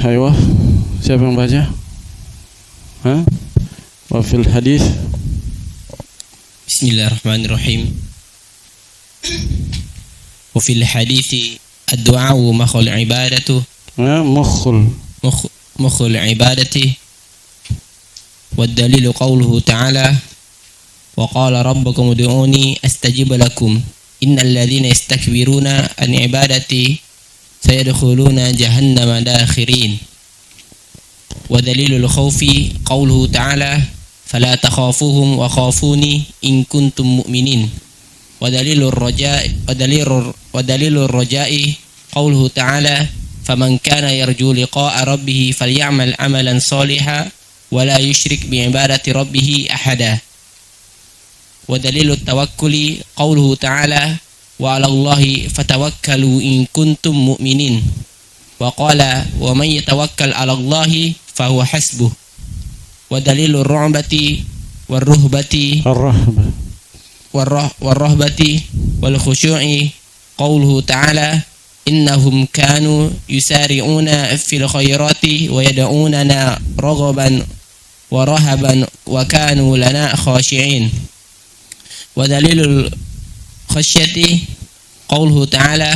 ayo. Siapa yang baca? Wa fil hadis. Bismillahirrahmanirrahim. Wa fil hadis ad-du'a makhul ibadatu. Mukhul ibadati. Wa dalilu qawluhu ta'ala wa qala rabbukum ud'uni astajib lakum innal ladzina yastakbiruna an ibadati sayadkhuluna jahannama dakhirin. Wa dalilul khawfi qawluhu ta'ala fala takhafuhum wa khafuni in kuntum mu'minin. Wa dalilur raja'i qawluhu ta'ala faman kana yarju liqa'a rabbih falyamal amalan shalihan wa la yusyrik bi ibadati rabbih ahada. Wa dalilut tawakkuli qawluhu ta'ala wa 'alallahi fatawakkalu in kuntum mu'minin. Wa qala wa man yatawakkal 'alallahi fahuwa hasbuh. Wa dalilur ru'bati warruhbati warrahbati wal khushu'i qawluhu ta'ala innahum kanu yusari'una fil khairati wa yad'unana raghaban wa rahaban wa kanu lana khashi'in. Wa dalilul khasyati qawluhu ta'ala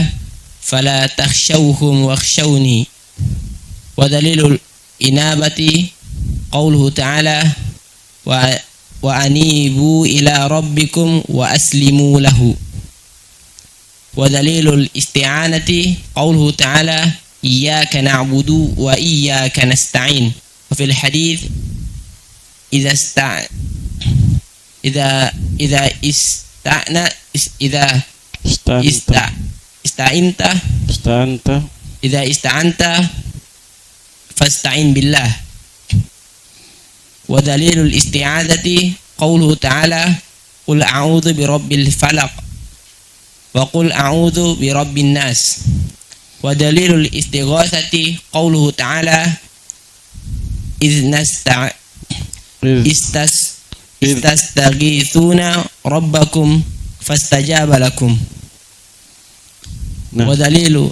fala takhshawhum wakhshawni. Wa dalilul inabati qawluhu ta'ala wa anibu ila rabbikum wa aslimu lahu. Wa dalilul isti'anati qawluhu ta'ala iyyaka na'budu wa iyyaka nasta'in. Wa fil hadits idza ista'anta fasta'in billah. Wa dalilul isti'adzati qawluhu ta'ala qul a'udzu birabbil falaq wa qul a'udzu birabbin nas. Wa dalilul istighatsati qawluhu ta'ala istastaghithuna rabbakum fastajaba lakum. Wa dalilu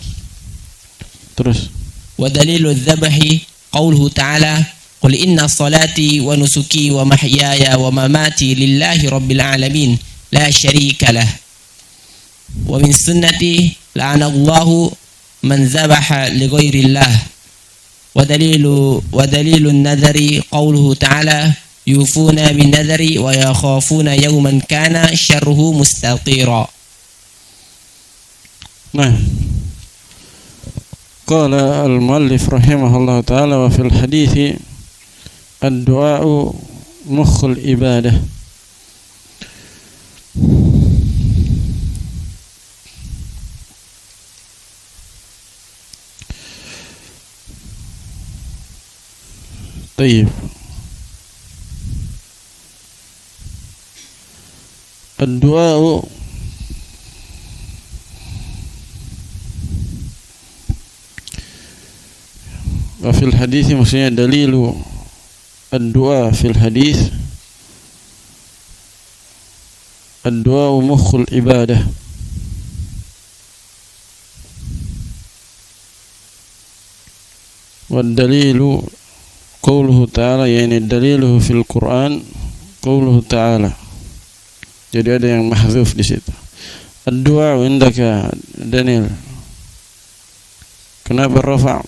dzabhi qawluhu ta'ala qul inna salati wa nusuki wa mahyaya wa mamati lillahi rabbil alamin la syarika lah. Wa min sunnati la'anallahu man zabaha li ghairillah. Wa dalilun nadhari qawluhu ta'ala yufuna bin nadhari wa yakhafuna yawman kana syarruhu mustatira. Nah, qala al-muallif rahimahullah ta'ala wa fil hadithi ad-du'a'u mukhul ibadah. Tayyib. Ad-du'a'u wa fil hadis maksudnya dalilu ad-du'a fil hadis ad-du'a mukhul ibadah. Wa dalilu qawluhu ta'ala, yani daliluhu fil Qur'an qawluhu ta'ala. Jadi ada yang mahdzuf di situ. Ad-du'a indaka Daniel. Kenapa rafa'?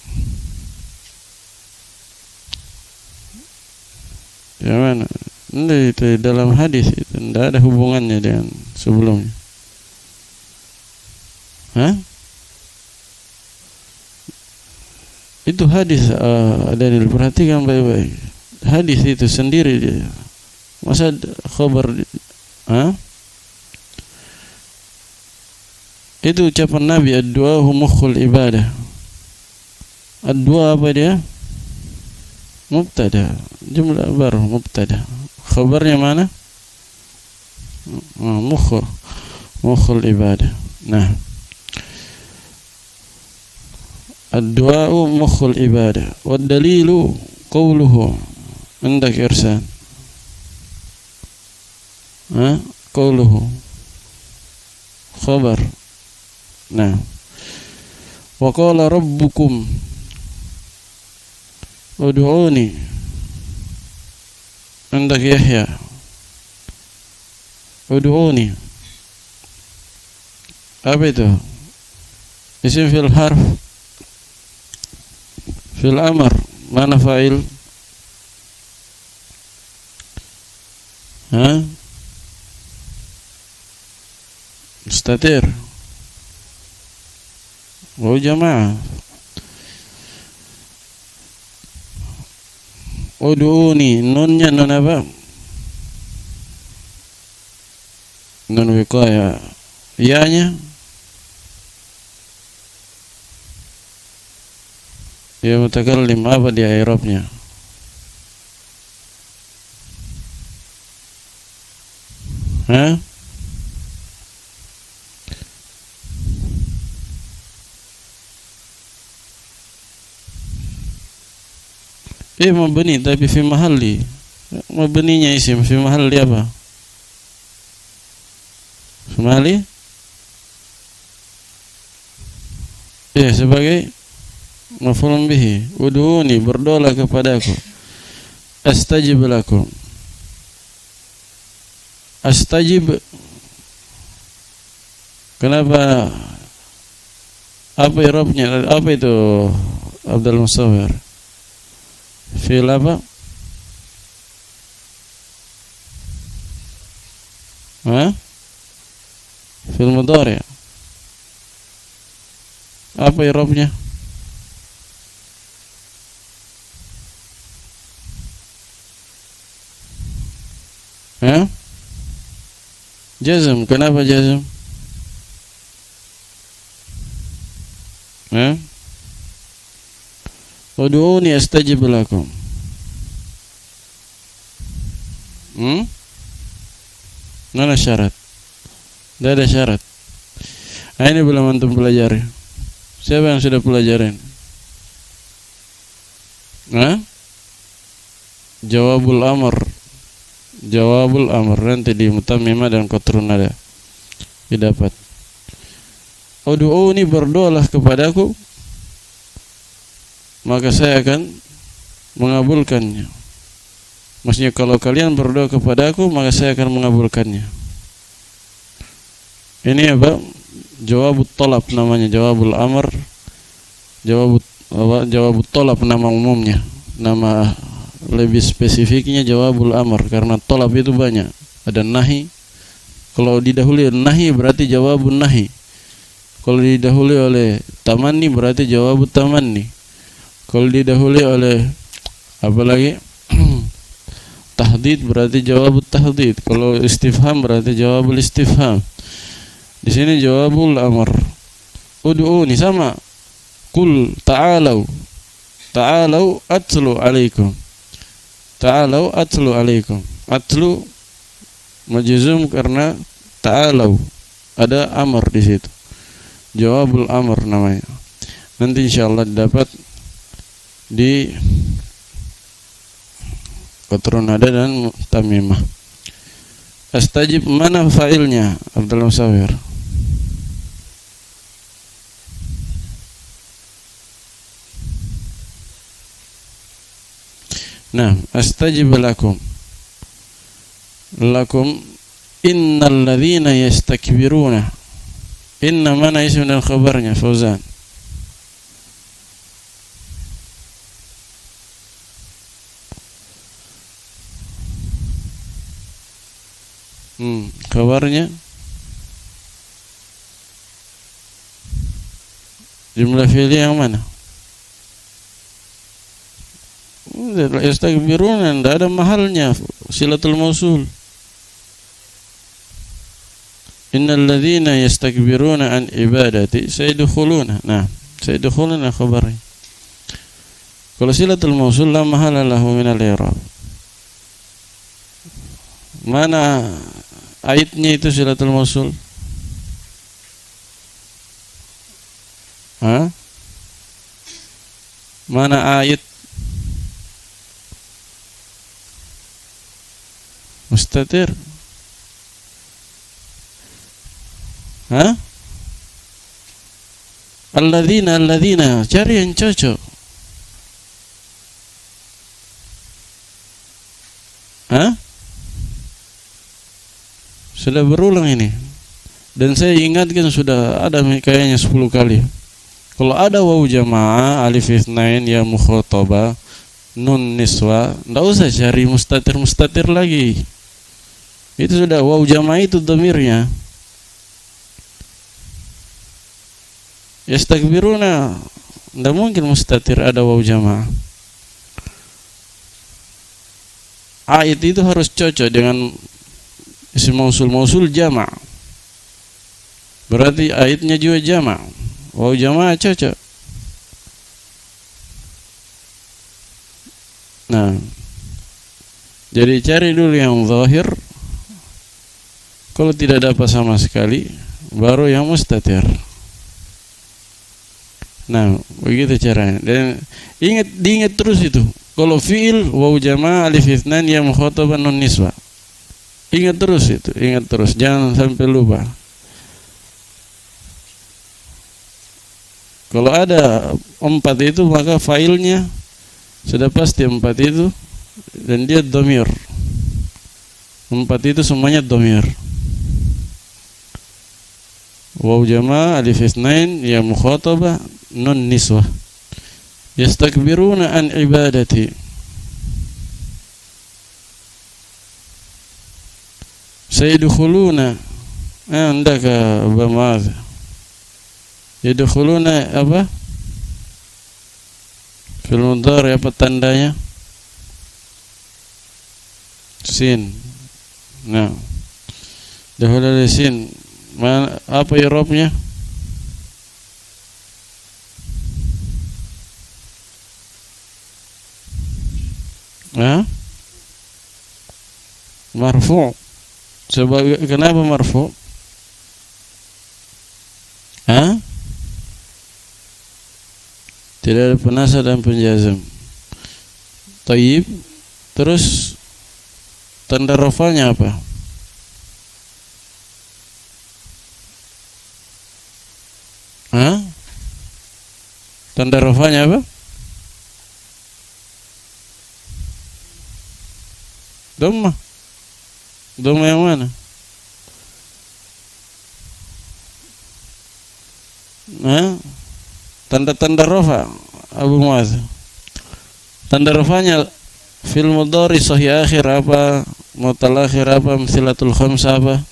Ya mana? Itu dalam hadis itu tidak ada hubungannya dengan sebelumnya. Itu hadis Daniel, perhatikan baik-baik. Hadis itu sendiri dia. Masa khabar itu ucapan Nabi ad-du'a mukhul ibadah. Ad-du'a apa dia? Mubtada, jumlah baru mubtada. Khabarnya mana? Mukhul ibadah. Nah, ad-du'a mukhul ibadah. Wa dalilu qawluhu indak irsan. Qawluhu khabar. Nah, wa qala rabbukum Ud'uni. Andak Yahya. Ud'uni. Apa itu? Isim fil harf fil amr. Mana fa'il? Mustatir. Oh jamaah. Ud'uni, nunnya nun apa? Nun wiqaya. Ya-nya ya mutakallim, apa dia i'rabnya? Mabni tapi fi mahalli. Mabninya isim fi mahalli apa? Fi mahalli? Sebagai maf'ulun bihi. Ud'uni, berdoalah kepadaku. Astajib lakum. Astajib. Kenapa? Apa i'rabnya? Apa itu Abdul Musawwir? Fi'il apa? Fi'il mudhari'. Apa i'rabnya? Jazm. Kenapa jazm? Ud'uni astajib lakum. Mana syarat? Tidak ada syarat. Ini belum antum pelajari. Siapa yang sudah pelajarin? Jawabul amr. Jawabul amr nanti di mutammimah dan qatrun nada didapat. Ud'uni, berdoalah kepadaku, maka saya akan mengabulkannya. Maksudnya kalau kalian berdoa kepadaku, maka saya akan mengabulkannya. Ini apa? Jawabut talab namanya, jawabul amr. Jawabut talab nama umumnya. Nama lebih spesifiknya jawabul amr, karena talab itu banyak. Ada nahi. Kalau didahului nahi berarti jawabun nahi. Kalau didahului oleh tamanni berarti jawabut tamanni. Kalau didahului oleh apa lagi? Tahdid berarti jawabut tahdid. Kalau istifham berarti jawabul istifham. Di sini jawabul amr. Ud'uni sama. Qul ta'alau. Ta'alau atlu alaikum. Ta'alau atlu alaikum. Atlu majzum karena ta'alau. Ada amr di situ. Jawabul amr namanya. Nanti insyaallah dapat di qatrun nada dan tamimah. Astajib, mana fa'ilnya Abdul Musawwir? Nah, astajib lakum. Lakum innal ladzina yastakbiruna. Inna mana isim dan khabarnya Fauzan? Khabarnya jumlah fi'li yang mana? Yastakbiruna, tidak ada mahalnya, silatul mausul. Innal ladzina yastakbiruna an ibadati sayadkhuluna. Nah, sayadkhuluna khabarnya. Kalau silatul mausul la mahala lahu min al-i'rab. Mana ayatnya itu silatul mausul? Mana ayat? Mustatir. Alladzina, cari yang cocok. Hah? Sudah berulang ini. Dan saya ingatkan sudah ada kayaknya 10 kali. Kalau ada waw jamaah, alif itsnain, ya mukhatabah, nun niswa, enggak usah cari mustatir lagi. Itu sudah waw jamaah, itu dhamirnya. Yastakbiruna, enggak mungkin mustatir ada waw jamaah. Ait itu harus cocok dengan isim mausul jama'. Berarti aitnya juga jama'. Waw jama' cocok. Nah, jadi cari dulu yang zahir. Kalau tidak dapat sama sekali, baru yang mustatir. Nah, begitu caranya. Dan diingat terus itu. Kalau fi'il waw jama' alif itsnan, ya mukhatabah, nun niswa. Ingat terus, jangan sampai lupa. Kalau ada 4 itu, maka failnya sudah pasti 4 itu, dan dia dhamir. 4 itu semuanya dhamir. Waw jama' alif itsnain, ya mukhatabah, nun niswah. Yastakbiruna an ibadati. Sayadkhuluna, andaka bamad. Yadkhuluna apa? Fil mudhari apa tandanya? Sin. Nah, dahulu ada sin. Apa i'rabnya? Marfu'. Kenapa marfu'? Tidak ada penasab dan penjazam. Thayyib. Terus tanda rafa'nya apa? Tanda rafa'nya apa? Dhammah. Dhammah yang mana? Tanda-tanda rafa, Abu Muaz. Tanda rafa'nya fil mudhari sahih akhir apa? Mutal akhir apa? Amsilatul khamsah apa?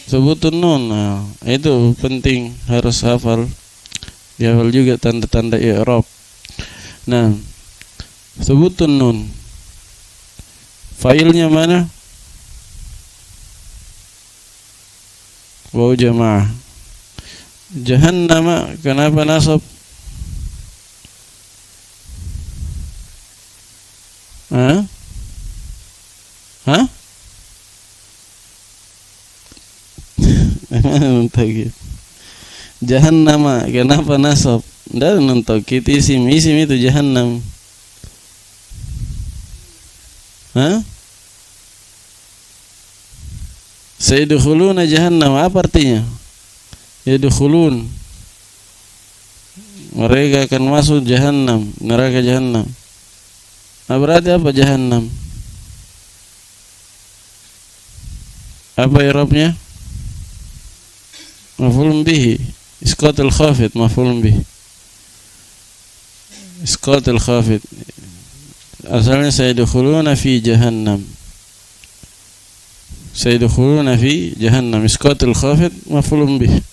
Sebutun nun. Itu penting, harus hafal. Dihafal juga tanda-tanda i'rab. Nah, sebutun nun. Failnya mana? Waw jamaah. Jahannama, kenapa nasab? Jahannama, kenapa nasab? Dan untuk kita isim itu jahannam. Sayadkhuluna jahannam, apa artinya? Yadkhulun, mereka akan masuk jahannam, neraka jahannam. Berarti apa jahannam? Apa i'rabnya? Maf'ulun bihi, isqatul khafid, maf'ulun bihi. Isqatul khafid. Asalnya sayadkhuluna fi jahannam. Sayadkhuluna fi jahannam, isqatul khafid, maf'ulun bihi.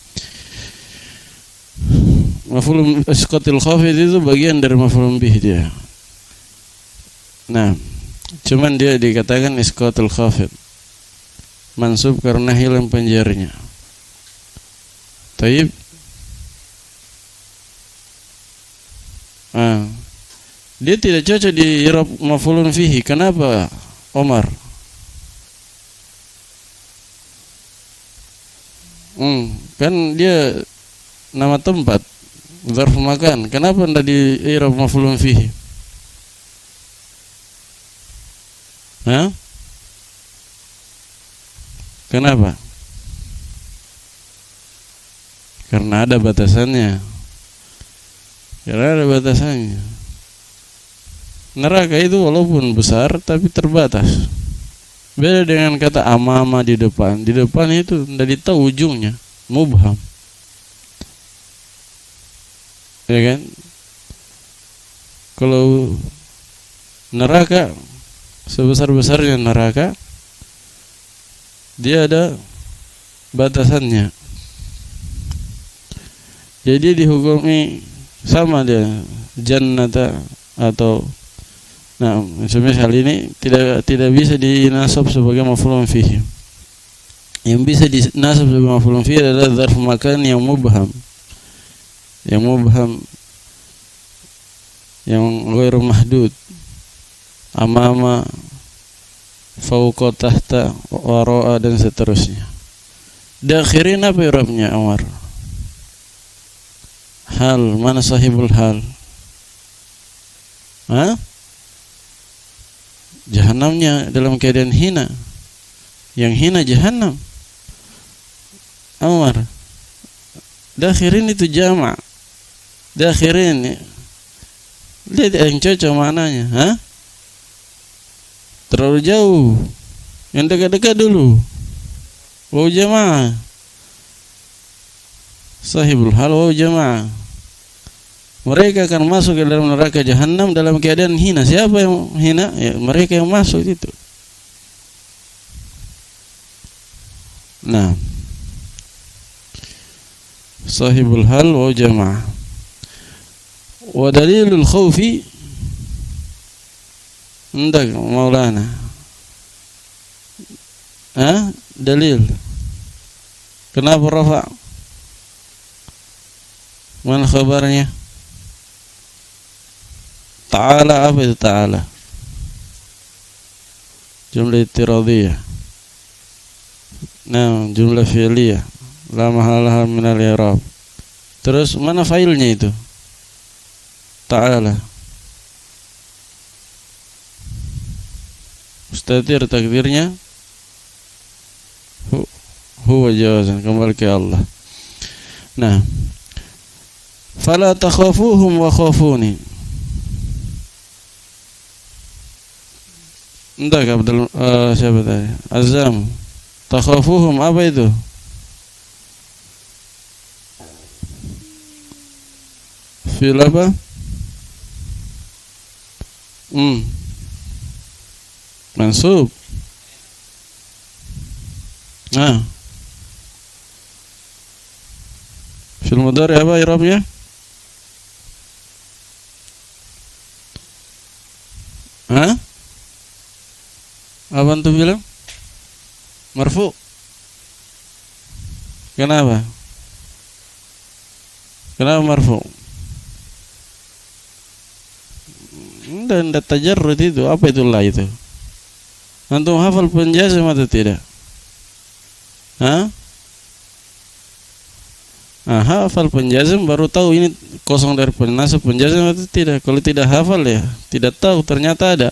Maf'ulun isqatul khafid itu bagian dari maf'ulun bihi dia. Nah, cuman dia dikatakan isqatul khafid, mansub karena hilang penjarnya. Taib. Dia tidak cocok di i'rab maf'ulun fihi. Kenapa, Omar? Kan dia nama tempat, dzarf makan. Kenapa tidak di i'rab maf'ulun fihi? Kenapa? Karena ada batasannya. Karena ada batasannya. Neraka itu walaupun besar tapi terbatas. Beda dengan kata amama di depan. Di depan itu tidak tahu ujungnya, mubham. Ya kan? Kalau neraka sebesar-besarnya neraka, dia ada batasannya. Jadi dihukumi sama dia jannata atau semisal ini tidak bisa dinasab sebagai maf'ulun fihi. Yang bisa dinasab sebagai maf'ulun fihi adalah dzarf makan yang mubham. Yang mubham, yang ghairu mahdud, amama, fauqa, tahta, wara'a dan seterusnya. Dakhirin apa i'rabnya Umar? Hal, mana sahibul hal? Jahannamnya dalam keadaan hina. Yang hina jahannam. Umar. Dakhirin itu jama'. Dakhirin. Lihat yang cocok maknanya, terlalu jauh. Yang dekat-dekat dulu. Waw jamaah. Sahibul hal waw jamaah. Mereka akan masuk ke dalam neraka jahannam dalam keadaan hina. Siapa yang hina? Ya, mereka yang masuk itu. Nah, sahibul hal waw jamaah. Wa dalilul khawfi Endak Maulana. Dalil. Kenapa rafa? Mana khabarnya? Ta'ala, apa itu ta'ala? Jumlah i'tiradiyah. Jumlah fi'liyah. La mahalaha minal i'rab. Terus mana failnya itu? Ta'ala. Mustatir takdirnya huwa jawazan, kembali ke Allah. Nah, fala takhafuhum wa khafuni. Enggak Abdul siapa tadi? Azam. Takhafuhum apa itu? Fil apa? Mansub. Fil mudhari apa i'rabnya? Apa antum bilang? Marfu. Kenapa? Kenapa marfu? Dan tajarrud itu apa itulah itu? Antum hafal penjazm atau tidak? Hafal penjazm baru tahu ini kosong dari penasab penjazm atau tidak. Kalau tidak hafal ya tidak tahu ternyata ada.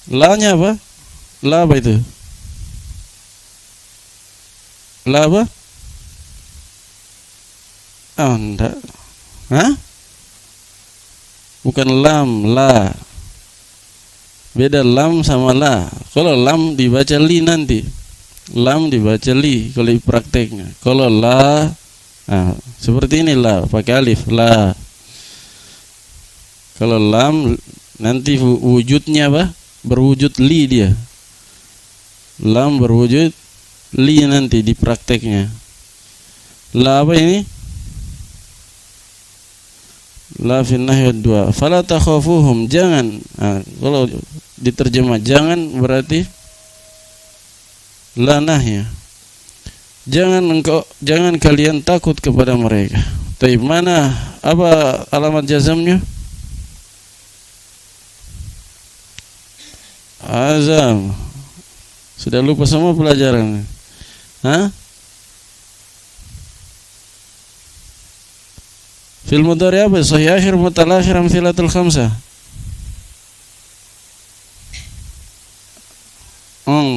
La-nya apa? La apa itu? La apa? Enggak. Bukan lam, la. Beda lam sama la. Kalau lam dibaca li nanti. Lam dibaca li kalau di prakteknya. Kalau la, seperti ini la, pakai alif, la. Kalau lam nanti wujudnya apa? Berwujud li dia. Lam berwujud li nanti di prakteknya. La apa ini? La fi nahyi dua. Fala takhafuhum, jangan. Kalau diterjemah jangan berarti la nahya. Jangan kalian takut kepada mereka. Tapi mana apa alamat jazamnya? Azam. Sudah lupa semua pelajaran. Fil mudhari apa? Sahih akhir, mutalakhir, amthilatul khamsah.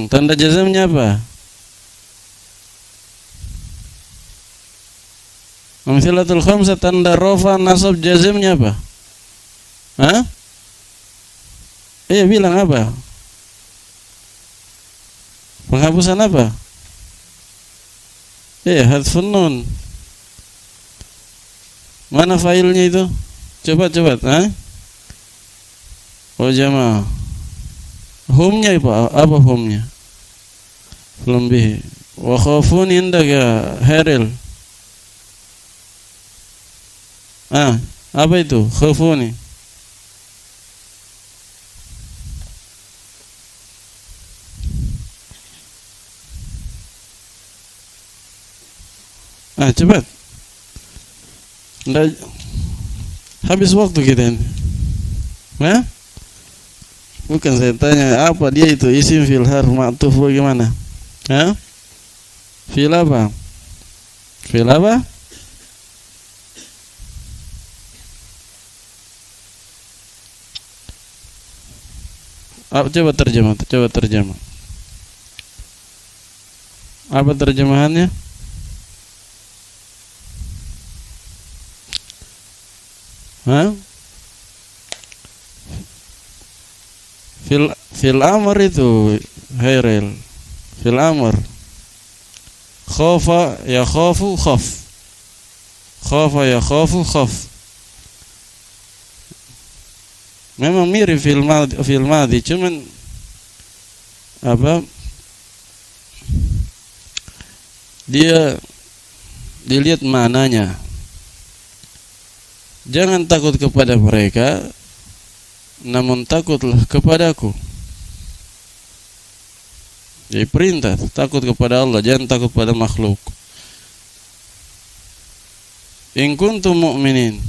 Tanda jazamnya apa? Amsilatul khamsah tanda rafa nasab jazimnya apa? Hah? Bilang apa? Penghapusan apa? Hadfun nun. Mana failnya itu? Coba. Oh jamaah. Humnya apa humnya? Belum bihi. Wa khafun indaka Heril. Apa itu? Khafuni. Cepat. Nggak, habis waktu kita ini. Bukan saya tanya apa dia itu isim fil harf ma'tuf bagaimana? Fil apa? Fil apa? Coba terjemah. Apa terjemahannya? Fil amr itu Hairil. Fil amr khafa yakhafu khaf. Khafa yakhafu khaf. Memang mirip fil madhi cuman apa? Dia dilihat mananya. Jangan takut kepada mereka, namun takutlah kepadaku. Jadi perintah, takut kepada Allah, jangan takut pada makhluk. In kuntum mu'minin.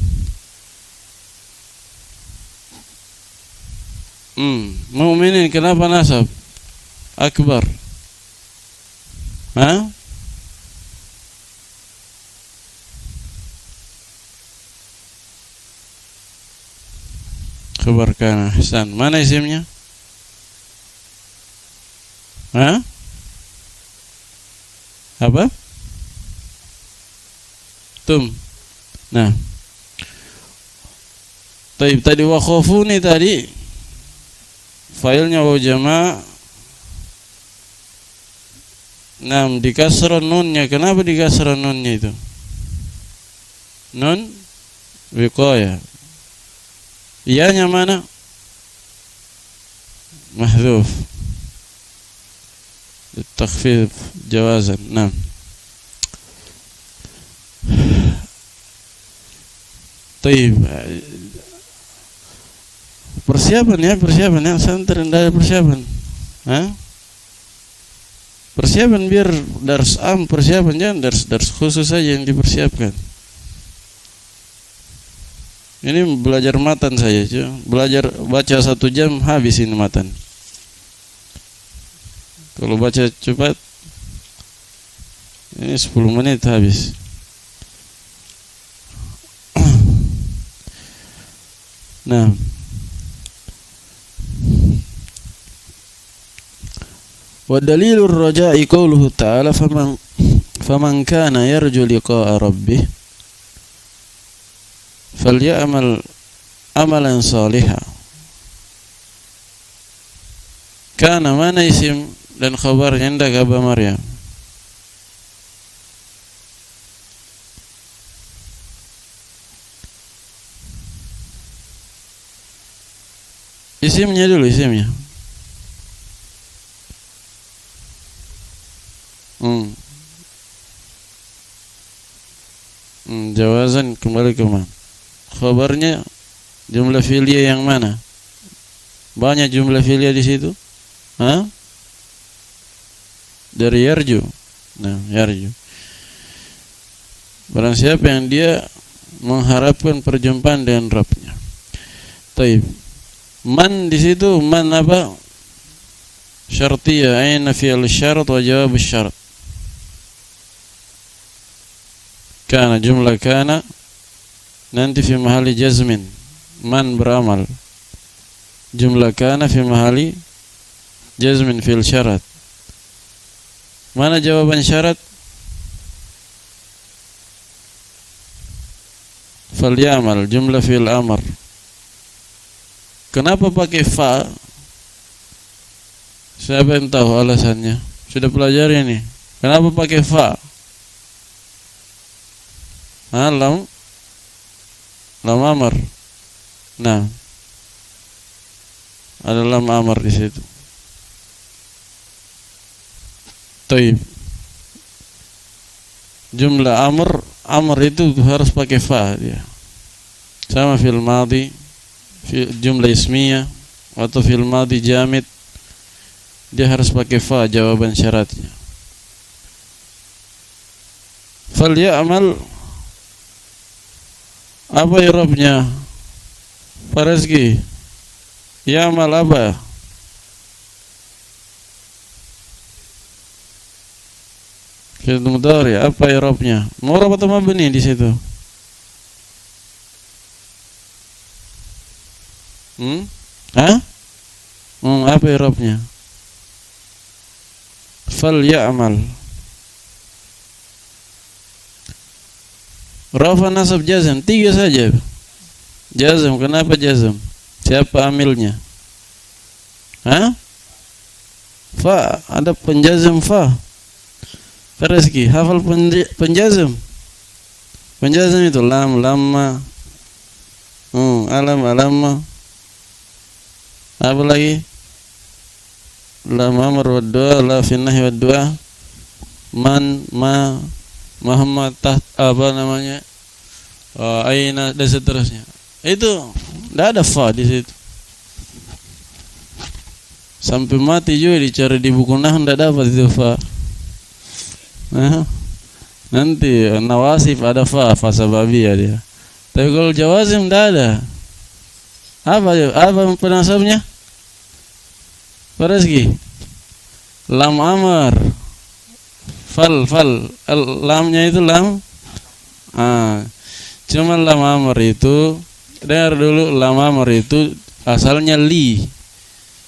Mu'minin kenapa nasab? Akbar. Khabar kana Hasan. Mana isimnya? Apa? Tum. Nah. Tadi wa khafuni tadi failnya wa jama'. Di kasrah nunnya. Kenapa di kasrah nunnya itu? Nun wiqayah. Iyanya mana? Mahdhuf. Takhfif jawazan. Nah. Taib. Persiapan ya. Santri ada persiapan. Persiapan biar dars persiapan, jangan dars khusus saja yang dipersiapkan. Ini belajar matan saya, belajar baca 1 jam habis ini matan. Kalau baca cepat, ini 10 menit habis. Nah, wa dalilur raja'i qauluhu ta'ala faman kana yarju liqa'a rabbih falyamal amalan salihah. Kana mana isim dan khabarnya indak Aba Maryam? Isimnya dulu, isimnya. Jawazan kembali ke mana? Khabarnya jumlah fi'liyah yang mana? Banyak jumlah fi'liyah di situ? Dari yarju. Nah, yarju. Barang siapa yang dia mengharapkan perjumpaan dengan Rabbnya. Taib. Man di situ man apa? Syartiyah, aina fi'il syarat wa jawab syarat. Kana jumlah kana nanti fi mahali jazmin. Man beramal. Jumlah kana fi mahali jazmin fil syarat. Mana jawaban syarat? falyamal, jumlah fi'il amr. Kenapa pakai fa? Siapa yang tahu alasannya? Sudah pelajari nih. Kenapa pakai fa? Lam amr. Nah, ada lam amr di situ. Taib. Jumlah amr itu harus pakai fa dia. Sama fil madhi, jumlah ismiyah atau fil madhi jamid, dia harus pakai fa jawaban syaratnya. Fal ya'mal, apa i'rabnya? Pak Rezki, ya'mal apa? Fi'il mudhari, apa i'rabnya? Mu'rab atau mabni di situ? Apa i'rabnya? Fal ya'mal. Rafa, nasab, jazm, 3 saja. Jazm, kenapa jazm? Siapa amilnya? Fa, ada penjazm fa. Rezeki, hafal penjazm. Penjazm itu lam, lamma, alam, alamma. Apa lagi? Lam amr wa du'a, la fi nahi wa du'a, man, ma, Muhammad, apa namanya, aina, dan seterusnya. Itu tidak ada fa di situ. Sampai mati juga dicari di buku nahwu tidak dapat itu fa. Nanti nawasif ada fa sababiyah dia. Tapi kalau jawazim tidak ada. Apa penasabnya? Pak Rezeki, lam amar, fal, lamnya itu lam. Cuma lam amar itu, dengar dulu, lam amar itu asalnya li.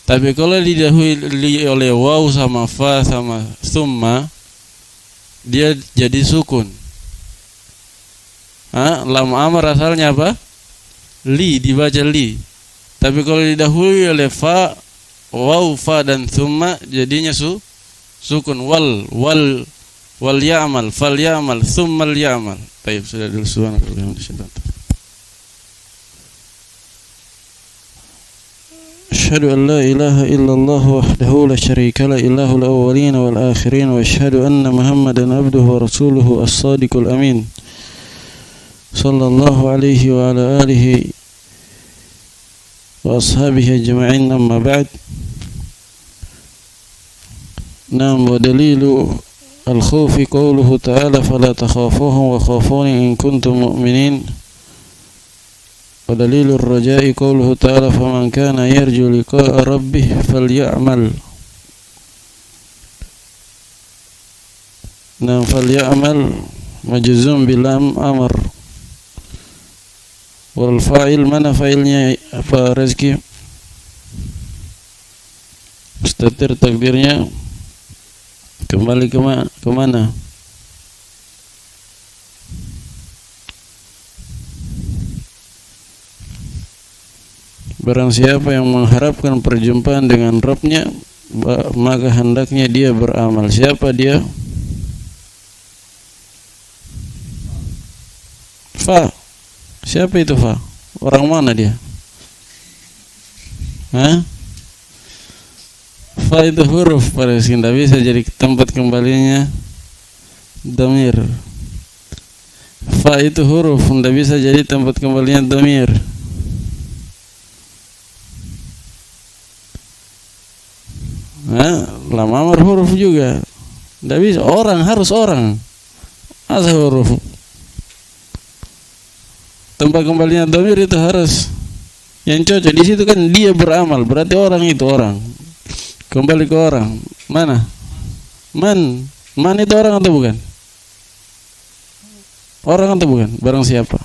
Tapi kalau didahului oleh waw sama fa sama summa, dia jadi sukun. Lam amar asalnya apa? Li, dibaca li. Tapi kalau didahului oleh fa, waw, fa dan summa, jadinya sukun. Wal ya'mal, fal ya'mal, summal ya'mal. Baik, sudah dulu subhanallah. Asyhadu an la ilaha illallah wahdahu la syarika la ilahul awwalin wal akhirin wa asyhadu anna Muhammadan abduhu wa rasuluhu as-sadiqul amin. Sallallahu alaihi wa ala alihi wa ashabihi ajma'in, amma ba'd. Nam wa dalilu al-khawfi qawluhu ta'ala fala takhafuhum wa khafuni in kuntum mu'minin. Wa dalilu ar-raja'i qawluhu ta'ala faman kana yarju liqa'a rabbih falya'mal. Nam falya'mal majzum bilam amr. Wal fa'il, mana fa'ilnya apa Rezeki? Mustatir takdirnya kembali kemana? Barang siapa yang mengharapkan perjumpaan dengan Rabbnya, maka hendaknya dia beramal. Siapa dia? Fa. Siapa itu fa? Orang mana dia? Fa itu huruf, pada tidak bisa jadi tempat kembalinya dhamir. Fa itu huruf, tidak bisa jadi tempat kembalinya dhamir. Lam amar huruf juga, tidak bisa. Orang harus orang. Asa huruf. Tempat kembalinya dhamir itu harus yang cocok. Di situ kan dia beramal, berarti orang itu orang. Kembali ke orang. Mana? Man itu orang atau bukan? Orang atau bukan? Barang siapa?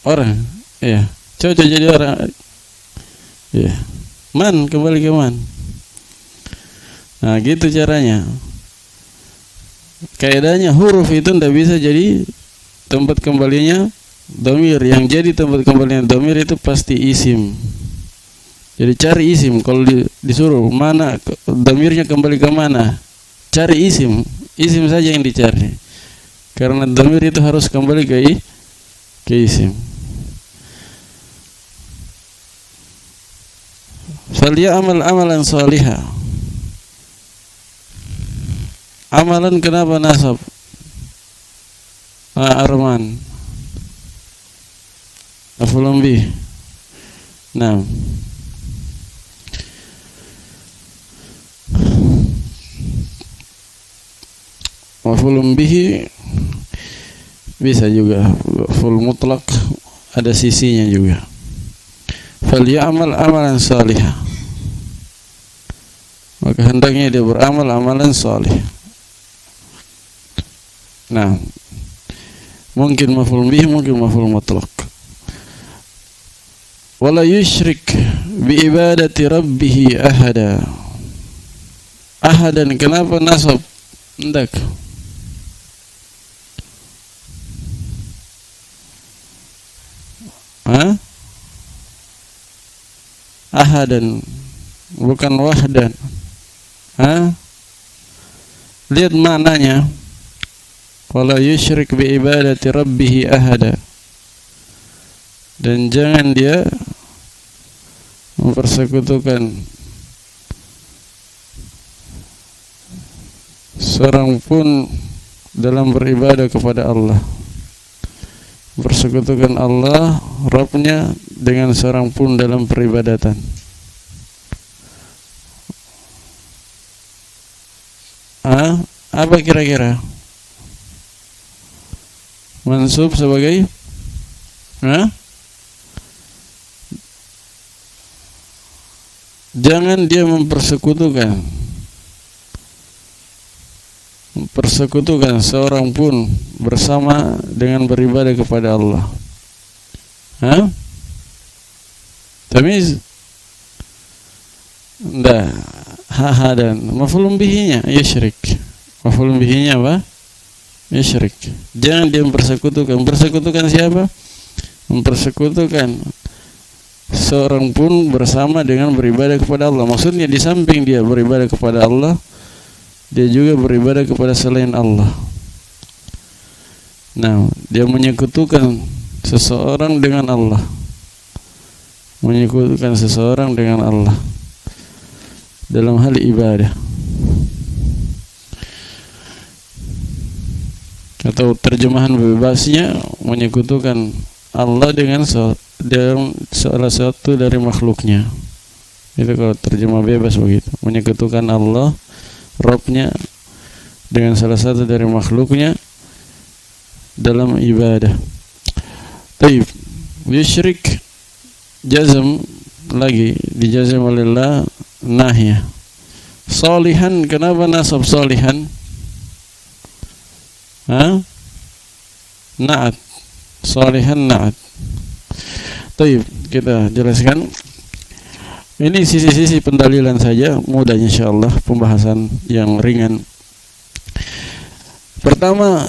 Orang. Iya. Cocok jadi orang. Iya. Man, kembali ke man. Nah, gitu caranya. Kaidahnya huruf itu tidak bisa jadi tempat kembalinya Dhamir yang jadi tempat kembalinya dhamir itu pasti isim. Jadi cari isim. Kalau disuruh mana dhamirnya kembali ke mana, cari isim. Isim saja yang dicari. Karena dhamir itu harus kembali ke isim. Falyamal amalan salihah. Amalan kenapa nasab? Arman. Maf'ulun bih. Nah. Maf'ulun bihi bisa juga full mutlak, ada sisinya juga. Falyamal amalan salihah. Maka hendaknya dia beramal amalan salih. Nah, mungkin maf'ul bihi, mungkin maf'ul mutlaq. Wala yusyrik bi ibadati rabbih ahada. Ahadan kenapa nasab? Hendak. Ahadan bukan wahdan. Lihat maknanya. Wala yusyrik bi ibadati rabbih ahada. Dan jangan dia mempersekutukan seorang pun dalam beribadah kepada Allah. Persekutukan Allah Rabbnya dengan seorang pun dalam peribadatan. Apa kira-kira? Mansub sebagai jangan dia mempersekutukan seorang pun bersama dengan beribadah kepada Allah. Tamiz? Nggak. Dan maf'ulun bihinya yusyrik. Maf'ulun bihinya apa? Yusyrik. Jangan dia mempersekutukan siapa? Mempersekutukan seorang pun bersama dengan beribadah kepada Allah. Maksudnya di samping dia beribadah kepada Allah, dia juga beribadah kepada selain Allah. Nah, dia menyekutukan seseorang dengan Allah. Menyekutukan seseorang dengan Allah dalam hal ibadah. Atau terjemahan bebasnya, menyekutukan Allah dengan salah satu dari makhluknya. Itu kalau terjemah bebas begitu. Menyekutukan Allah Rabbnya dengan salah satu dari makhluknya dalam ibadah. Taib yusyrik jazm lagi dijazm oleh la nahiyah. Salihan kenapa nasab salihan? Na'at. Salihan na'at. Taib kita jelaskan. Ini sisi-sisi pendalilan saja, mudah insyaallah, pembahasan yang ringan. Pertama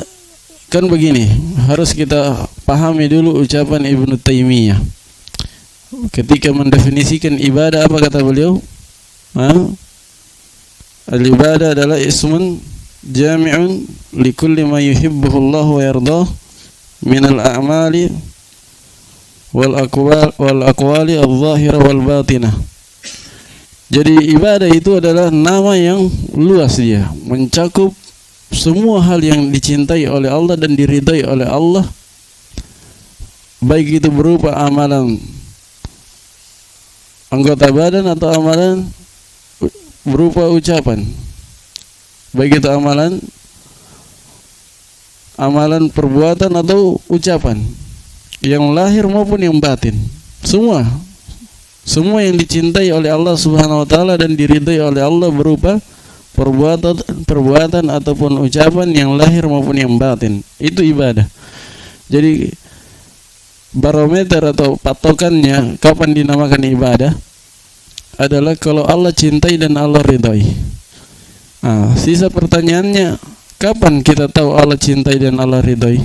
kan begini, harus kita pahami dulu ucapan Ibnu Taimiyah. Ketika mendefinisikan ibadah, apa kata beliau? Al-ibadah adalah ismun jami'un likulli ma yuhibbuhu Allah wa yardah min al-a'mali wal aqwali adh-dhahira wal batinah. Jadi ibadah itu adalah nama yang luas, dia mencakup semua hal yang dicintai oleh Allah dan diridai oleh Allah, baik itu berupa amalan anggota badan atau amalan berupa ucapan, baik itu amalan perbuatan atau ucapan yang lahir maupun yang batin, semua yang dicintai oleh Allah Subhanahu wa taala dan diridai oleh Allah berupa perbuatan ataupun ucapan yang lahir maupun yang batin, itu ibadah. Jadi barometer atau patokannya kapan dinamakan ibadah adalah kalau Allah cintai dan Allah ridai. Sisa pertanyaannya, kapan kita tahu Allah cintai dan Allah ridai?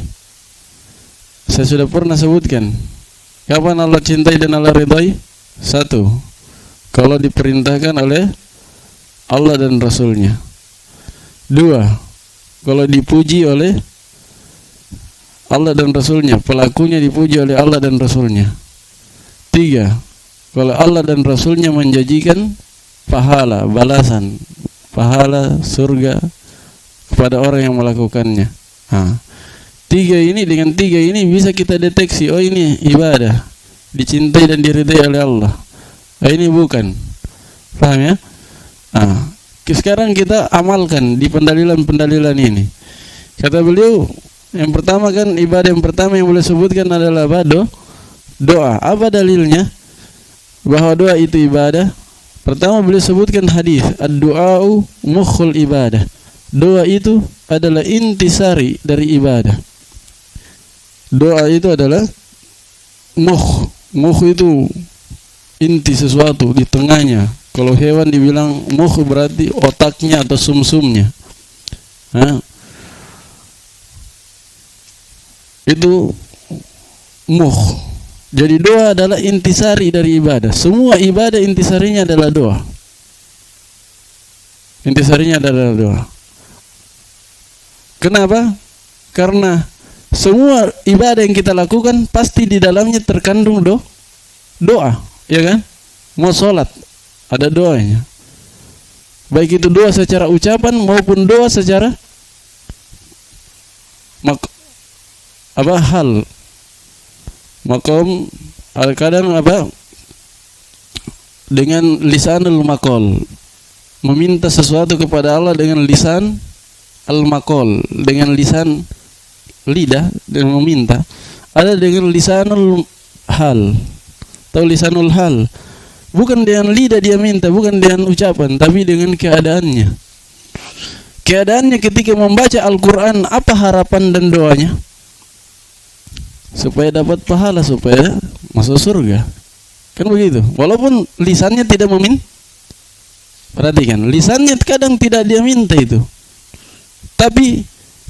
Saya sudah pernah sebutkan. Kapan Allah cintai dan Allah ridai? Satu, kalau diperintahkan oleh Allah dan Rasulnya. Dua, kalau dipuji oleh Allah dan Rasulnya, pelakunya dipuji oleh Allah dan Rasulnya. Tiga, kalau Allah dan Rasulnya menjanjikan pahala, balasan, pahala surga kepada orang yang melakukannya. Dengan tiga ini bisa kita deteksi, oh ini ibadah, dicintai dan diridai oleh Allah. Ini bukan. Paham ya? Sekarang kita amalkan di pendalilan-pendalilan ini. Kata beliau, yang pertama kan ibadah yang pertama yang boleh sebutkan adalah apa? Doa. Apa dalilnya bahwa doa itu ibadah? Pertama beliau sebutkan hadis, ad-du'a'u mukhul ibadah. Doa itu adalah intisari dari ibadah. Doa itu adalah mukh itu inti sesuatu di tengahnya. Kalau hewan dibilang mukh berarti otaknya atau sumsumnya. Itu mukh. Jadi doa adalah intisari dari ibadah. Semua ibadah intisarinya adalah doa. Intisarinya adalah doa. Kenapa? Karena semua ibadah yang kita lakukan pasti di dalamnya terkandung doa, ya kan? Mau sholat ada doanya. Baik itu doa secara ucapan maupun doa secara hal. Makom kadang dengan lisanul maqal, meminta sesuatu kepada Allah dengan lisan al-maqal, dengan lisan lidah dan meminta. Ada dengan lisanul hal atau lisanul hal, bukan dengan lidah dia minta, bukan dengan ucapan, tapi dengan keadaannya. Keadaannya ketika membaca Al-Quran, apa harapan dan doanya? Supaya dapat pahala, supaya masuk surga. Kan begitu. Walaupun lisannya tidak meminta. Perhatikan, lisannya kadang tidak dia minta itu, tapi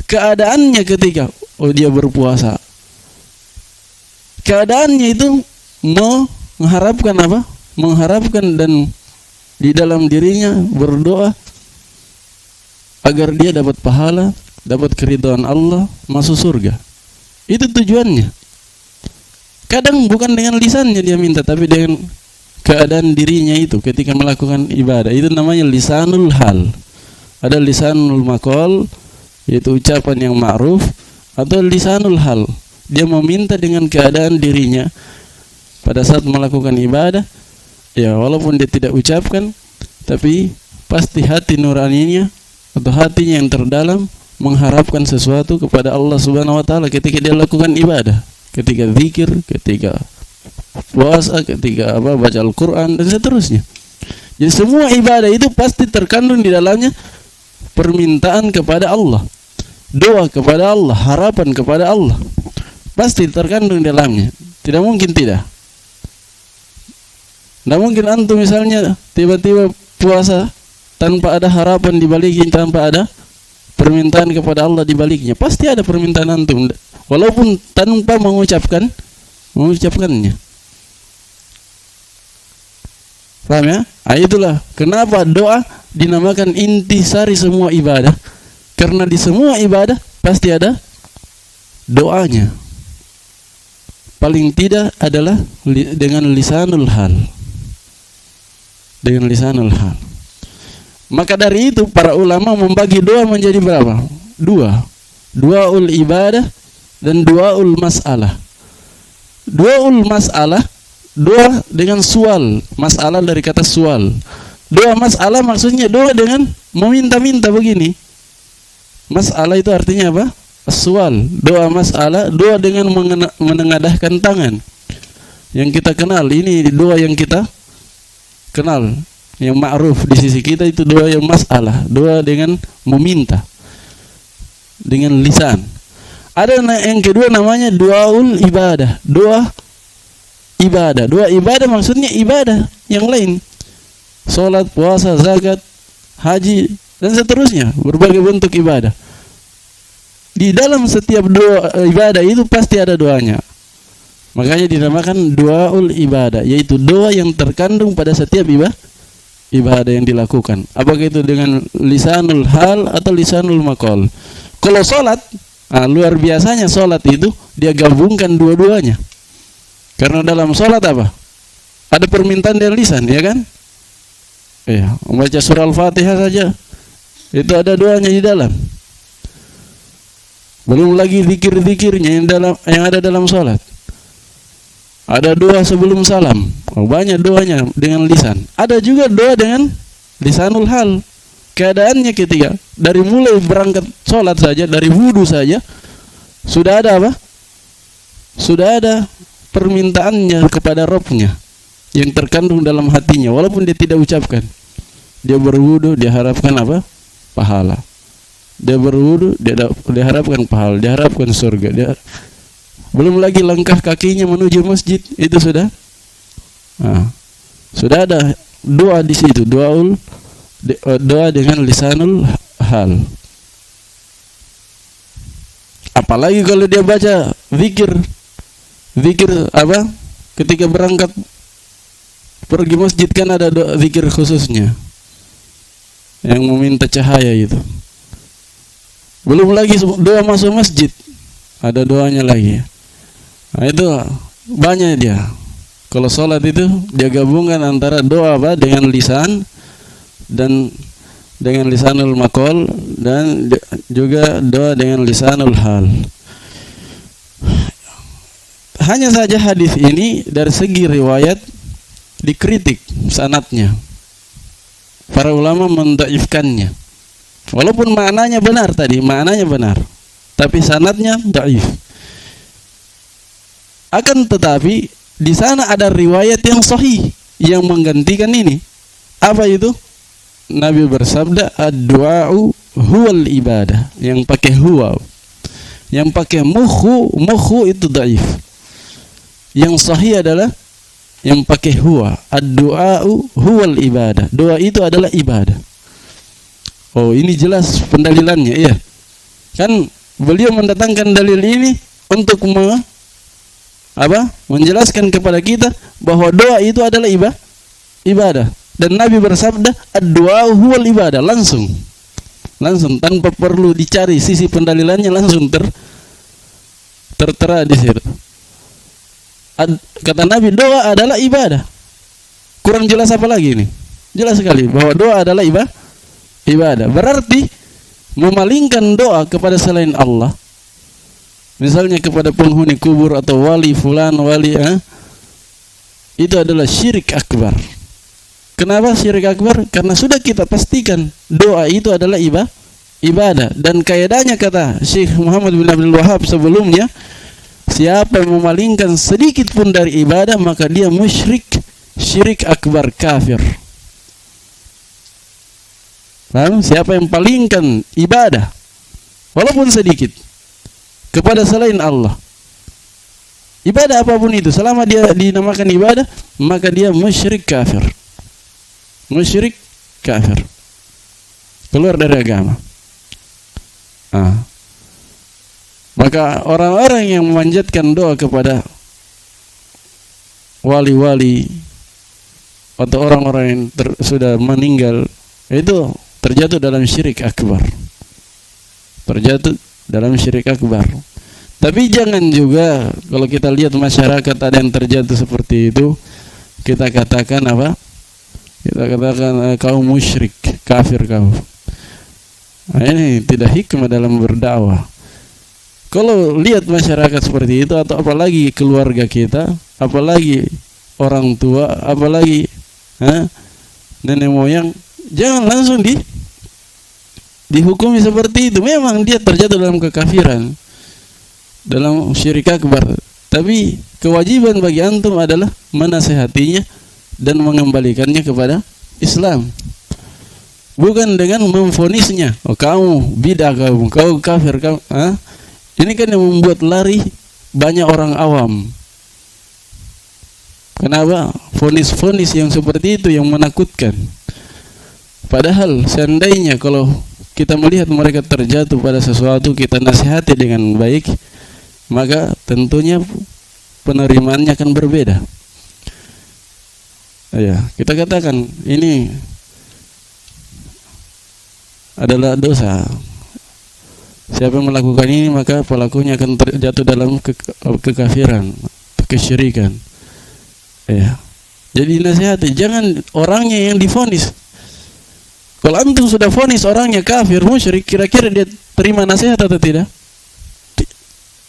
keadaannya ketika dia berpuasa, keadaannya itu mengharapkan apa? Mengharapkan dan di dalam dirinya berdoa agar dia dapat pahala, dapat keridhaan Allah, masuk surga. Itu tujuannya. Kadang bukan dengan lisannya dia minta, tapi dengan keadaan dirinya itu ketika melakukan ibadah. Itu namanya lisanul hal. Ada lisanul maqal, yaitu ucapan yang ma'ruf, atau lisanul hal, dia meminta dengan keadaan dirinya pada saat melakukan ibadah. Ya walaupun dia tidak ucapkan, tapi pasti hati nuraninya atau hatinya yang terdalam mengharapkan sesuatu kepada Allah Subhanahu wa taala ketika dia lakukan ibadah, ketika zikir, ketika puasa, ketika baca Al-Qur'an dan seterusnya. Jadi semua ibadah itu pasti terkandung di dalamnya permintaan kepada Allah, doa kepada Allah, harapan kepada Allah, pasti terkandung di dalamnya. Tidak mungkin tidak. Tidak mungkin antum misalnya tiba-tiba puasa tanpa ada harapan di baliknya, tanpa ada permintaan kepada Allah di baliknya. Pasti ada permintaan antum, walaupun tanpa mengucapkannya. Paham ya? Itulah kenapa doa dinamakan intisari semua ibadah. Karena di semua ibadah pasti ada doanya. Paling tidak adalah dengan lisanul hal. Dengan lisanul hal. Maka dari itu para ulama membagi doa menjadi berapa? Dua. Duaul ibadah dan duaul mas'alah. Duaul mas'alah, doa dengan sual. Mas'alah dari kata sual. Doa mas'alah maksudnya doa dengan meminta-minta begini. Mas'alah itu artinya apa? Sual. Doa mas'alah, doa dengan menengadahkan tangan. Yang kita kenal, ini doa yang kita kenal, yang ma'ruf di sisi kita itu doa yang mas'alah, doa dengan meminta dengan lisan. Ada yang kedua namanya duaul ibadah, doa ibadah. Doa ibadah maksudnya ibadah yang lain, salat, puasa, zakat, haji dan seterusnya, berbagai bentuk ibadah. di dalam setiap doa ibadah itu pasti ada doanya. Makanya dinamakan doaul ibadah, yaitu doa yang terkandung pada setiap ibadah yang dilakukan. Apakah itu dengan lisanul hal atau lisanul maqal. Kalau salat, luar biasanya salat itu dia gabungkan dua-duanya. Karena dalam salat apa? Ada permintaan dari lisan, ya kan? Iya, membaca surah Al-Fatihah saja itu ada doanya di dalam. Belum lagi zikir-zikirnya yang ada dalam salat. Ada doa sebelum salam. Banyak doanya dengan lisan. Ada juga doa dengan lisanul hal. Keadaannya ketika dari mulai berangkat salat saja, dari wudu saja sudah ada apa? Sudah ada permintaannya kepada Rabb-nya yang terkandung dalam hatinya, walaupun dia tidak ucapkan. Dia berwudu, dia harapkan apa? Pahala. Dia berwudu, dia harapkan pahala, dia harapkan surga. Belum lagi langkah kakinya menuju masjid, itu sudah sudah ada doa di situ, doa dengan lisanul hal. Apalagi kalau dia baca zikir apa? Ketika berangkat pergi masjid kan ada doa zikir khususnya yang meminta cahaya itu. Belum lagi doa masuk masjid, ada doanya lagi. Nah, itu banyak dia. Kalau sholat itu dia gabungkan antara doa apa dengan lisan dan dengan lisanul maqal dan juga doa dengan lisanul hal. Hanya saja hadis ini dari segi riwayat dikritik sanadnya. Para ulama mendhaifkannya. Walaupun maknanya benar tadi, tapi sanadnya dhaif. Akan tetapi di sana ada riwayat yang sahih yang menggantikan ini. Apa itu? Nabi bersabda, ad-du'a'u huwal ibadah. Yang pakai huwa, yang pakai mukhu itu dhaif. Yang sahih adalah yang pakai huwa. Ad-du'a'u huwal ibadah. Doa itu adalah ibadah. Oh, ini jelas pendalilannya, iya. Kan beliau mendatangkan dalil ini untuk menjelaskan kepada kita bahwa doa itu adalah ibadah. Dan Nabi bersabda, ad-du'a huwal ibadah, langsung tanpa perlu dicari sisi pendalilannya, langsung tertera di situ. Kata Nabi, doa adalah ibadah. Kurang jelas apa lagi ini? Jelas sekali bahwa doa adalah ibadah. Berarti memalingkan doa kepada selain Allah, misalnya kepada penghuni kubur atau wali fulan, itu adalah syirik akbar. Kenapa syirik akbar? Karena sudah kita pastikan doa itu adalah ibadah. Dan kaidahnya kata Syekh Muhammad bin Abdul Wahhab sebelumnya, siapa yang memalingkan sedikit pun dari ibadah maka dia musyrik, syirik akbar, kafir. Paham? Siapa yang palingkan ibadah walaupun sedikit kepada selain Allah, ibadah apapun itu, selama dia dinamakan ibadah, maka dia musyrik kafir. Musyrik kafir, keluar dari agama. Maka orang-orang yang memanjatkan doa kepada wali-wali atau orang-orang yang sudah meninggal, itu terjatuh dalam syirik akbar. Tapi jangan juga kalau kita lihat masyarakat ada yang terjatuh seperti itu, kita katakan apa? Kita katakan kaum musyrik, kafir kau. Nah, ini tidak hikmah dalam berdakwah. Kalau lihat masyarakat seperti itu, atau apalagi keluarga kita, apalagi orang tua, apalagi nenek moyang, jangan langsung dihukumi seperti itu. Memang dia terjatuh dalam kekafiran, dalam syirik akbar. Tapi kewajiban bagi antum adalah menasihatinya dan mengembalikannya kepada Islam. Bukan dengan memvonisnya, oh kamu bidah, kau kafir, kamu. Ini kan yang membuat lari banyak orang awam. Kenapa? Vonis-vonis yang seperti itu yang menakutkan. Padahal seandainya kalau kita melihat mereka terjatuh pada sesuatu, kita nasihati dengan baik, maka tentunya penerimaannya akan berbeda. Ya, kita katakan ini adalah dosa. Siapa yang melakukan ini maka pelakunya akan terjatuh dalam kekafiran, kesyirikan. Ya. Jadi nasihati, jangan orangnya yang divonis. Kalau antum sudah vonis orangnya kafir, musyrik, kira-kira dia terima nasihat atau tidak?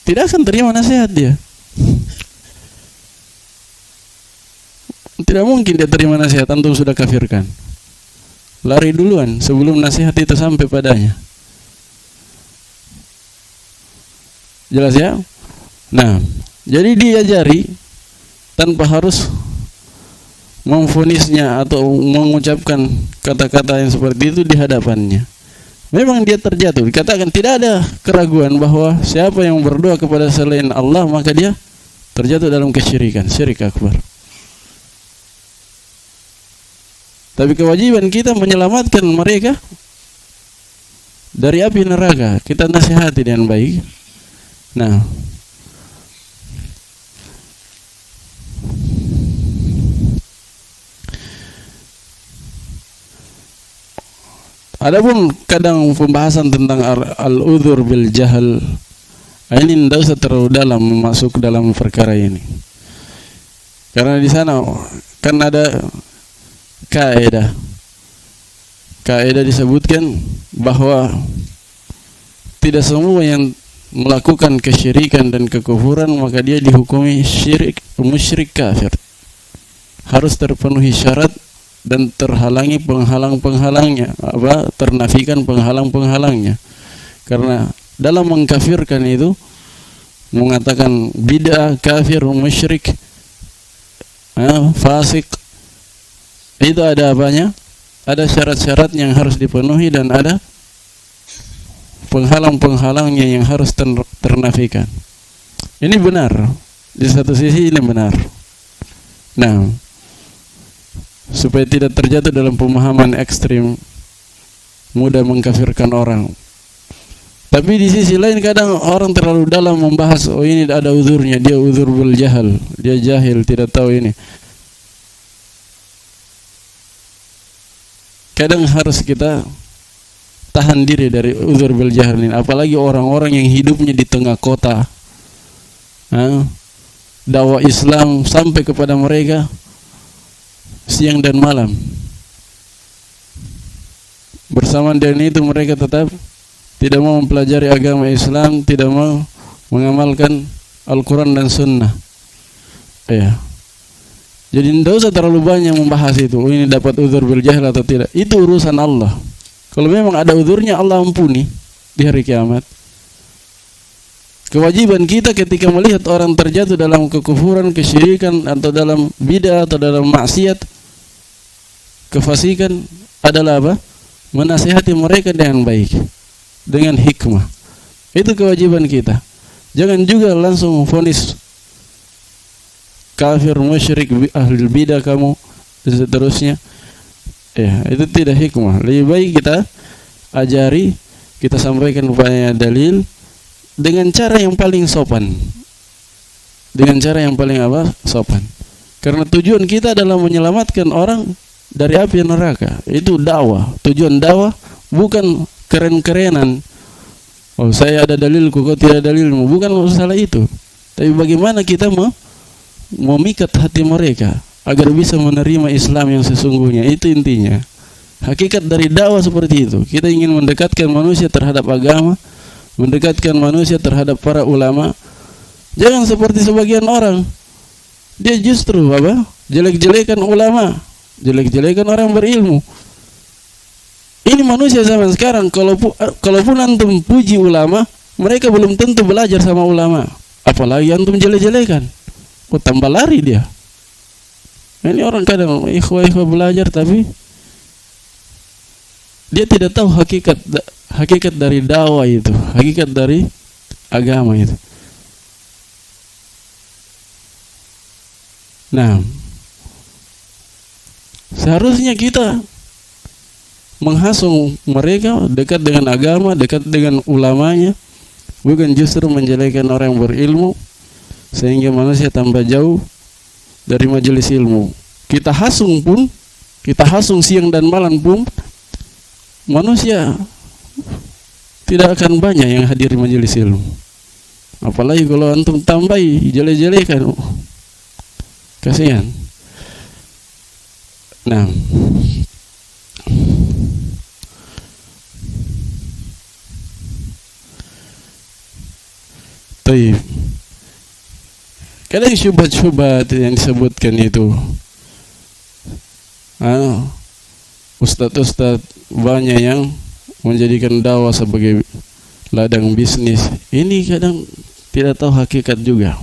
Tidak akan terima nasihat dia. Tidak mungkin dia terima nasihat, antum sudah kafirkan. Lari duluan sebelum nasihat itu sampai padanya. Jelas ya? Nah, jadi diajari tanpa harus memvonisnya atau mengucapkan kata-kata yang seperti itu di hadapannya. Memang dia terjatuh, dikatakan tidak ada keraguan bahwa siapa yang berdoa kepada selain Allah maka dia terjatuh dalam kesyirikan, syirik akbar. Tapi kewajiban kita menyelamatkan mereka dari api neraka. Kita nasihati dengan baik. Nah, adapun kadang pembahasan tentang al-udhur bil jahal, ini tidak usah terlalu dalam masuk dalam perkara ini. Karena di sana kan ada kaidah disebutkan bahwa tidak semua yang melakukan kesyirikan dan kekufuran maka dia dihukumi musyrik kafir. Harus terpenuhi syarat dan terhalangi penghalang-penghalangnya, ternafikan penghalang-penghalangnya. Karena dalam mengkafirkan itu mengatakan bid'ah, kafir, musyrik, fasik, itu ada apanya? Ada syarat-syarat yang harus dipenuhi dan ada penghalang-penghalangnya yang harus ternafikan. Ini benar, di satu sisi ini benar. Nah, supaya tidak terjatuh dalam pemahaman ekstrim, mudah mengkafirkan orang. Tapi di sisi lain kadang orang terlalu dalam membahas, oh ini ada uzurnya, dia uzur bil jahal, dia jahil, tidak tahu ini. Kadang harus kita tahan diri dari uzur bil jahal ini, apalagi orang-orang yang hidupnya di tengah kota. Dakwah Islam sampai kepada mereka siang dan malam. Bersamaan dengan itu mereka tetap tidak mau mempelajari agama Islam, tidak mau mengamalkan Al-Quran dan Sunnah. Ya. Jadi tidak usah terlalu banyak membahas itu. Ini dapat uzur bil jahil atau tidak. Itu urusan Allah. Kalau memang ada uzurnya, Allah ampuni di hari kiamat. Kewajiban kita ketika melihat orang terjatuh dalam kekufuran, kesyirikan, atau dalam bid'ah, atau dalam maksiat, kefasikan, adalah apa? Menasihati mereka dengan baik, dengan hikmah. Itu kewajiban kita. Jangan juga langsung vonis kafir, musyrik, ahli bidah kamu, dan seterusnya. Ya, itu tidak hikmah. Lebih baik kita ajari, kita sampaikan kepadanya dalil dengan cara yang paling sopan. Dengan cara yang paling sopan. Karena tujuan kita adalah menyelamatkan orang dari api neraka. Itu dakwah. Tujuan dakwah bukan keren-kerenan. Oh, saya ada dalilku, kau tidak ada dalilmu. Bukan masalah itu. Tapi bagaimana kita memikat hati mereka agar bisa menerima Islam yang sesungguhnya. Itu intinya. Hakikat dari dakwah seperti itu. Kita ingin mendekatkan manusia terhadap agama, mendekatkan manusia terhadap para ulama. Jangan seperti sebagian orang, dia justru jelek-jelekan ulama, jelek-jelekan orang berilmu. Ini manusia zaman sekarang. Kalaupun antum puji ulama, mereka belum tentu belajar sama ulama. Apalagi antum jelek-jelekan, tambah lari dia. Ini orang kadang ikhwah belajar tapi dia tidak tahu hakikat dari dakwah itu, hakikat dari agama itu. Nah, seharusnya kita menghasung mereka dekat dengan agama, dekat dengan ulamanya, bukan justru menjelekan orang yang berilmu sehingga manusia tambah jauh dari majelis ilmu. Kita hasung siang dan malam pun manusia tidak akan banyak yang hadir di majelis ilmu. Apalagi kalau antum tambahi jelek-jelekan, kasihan. Nah, taib. Kadang syubhat-syubhat yang disebutkan itu, ustadz-ustadz banyak yang menjadikan dakwah sebagai ladang bisnis. Ini kadang tidak tahu hakikat juga.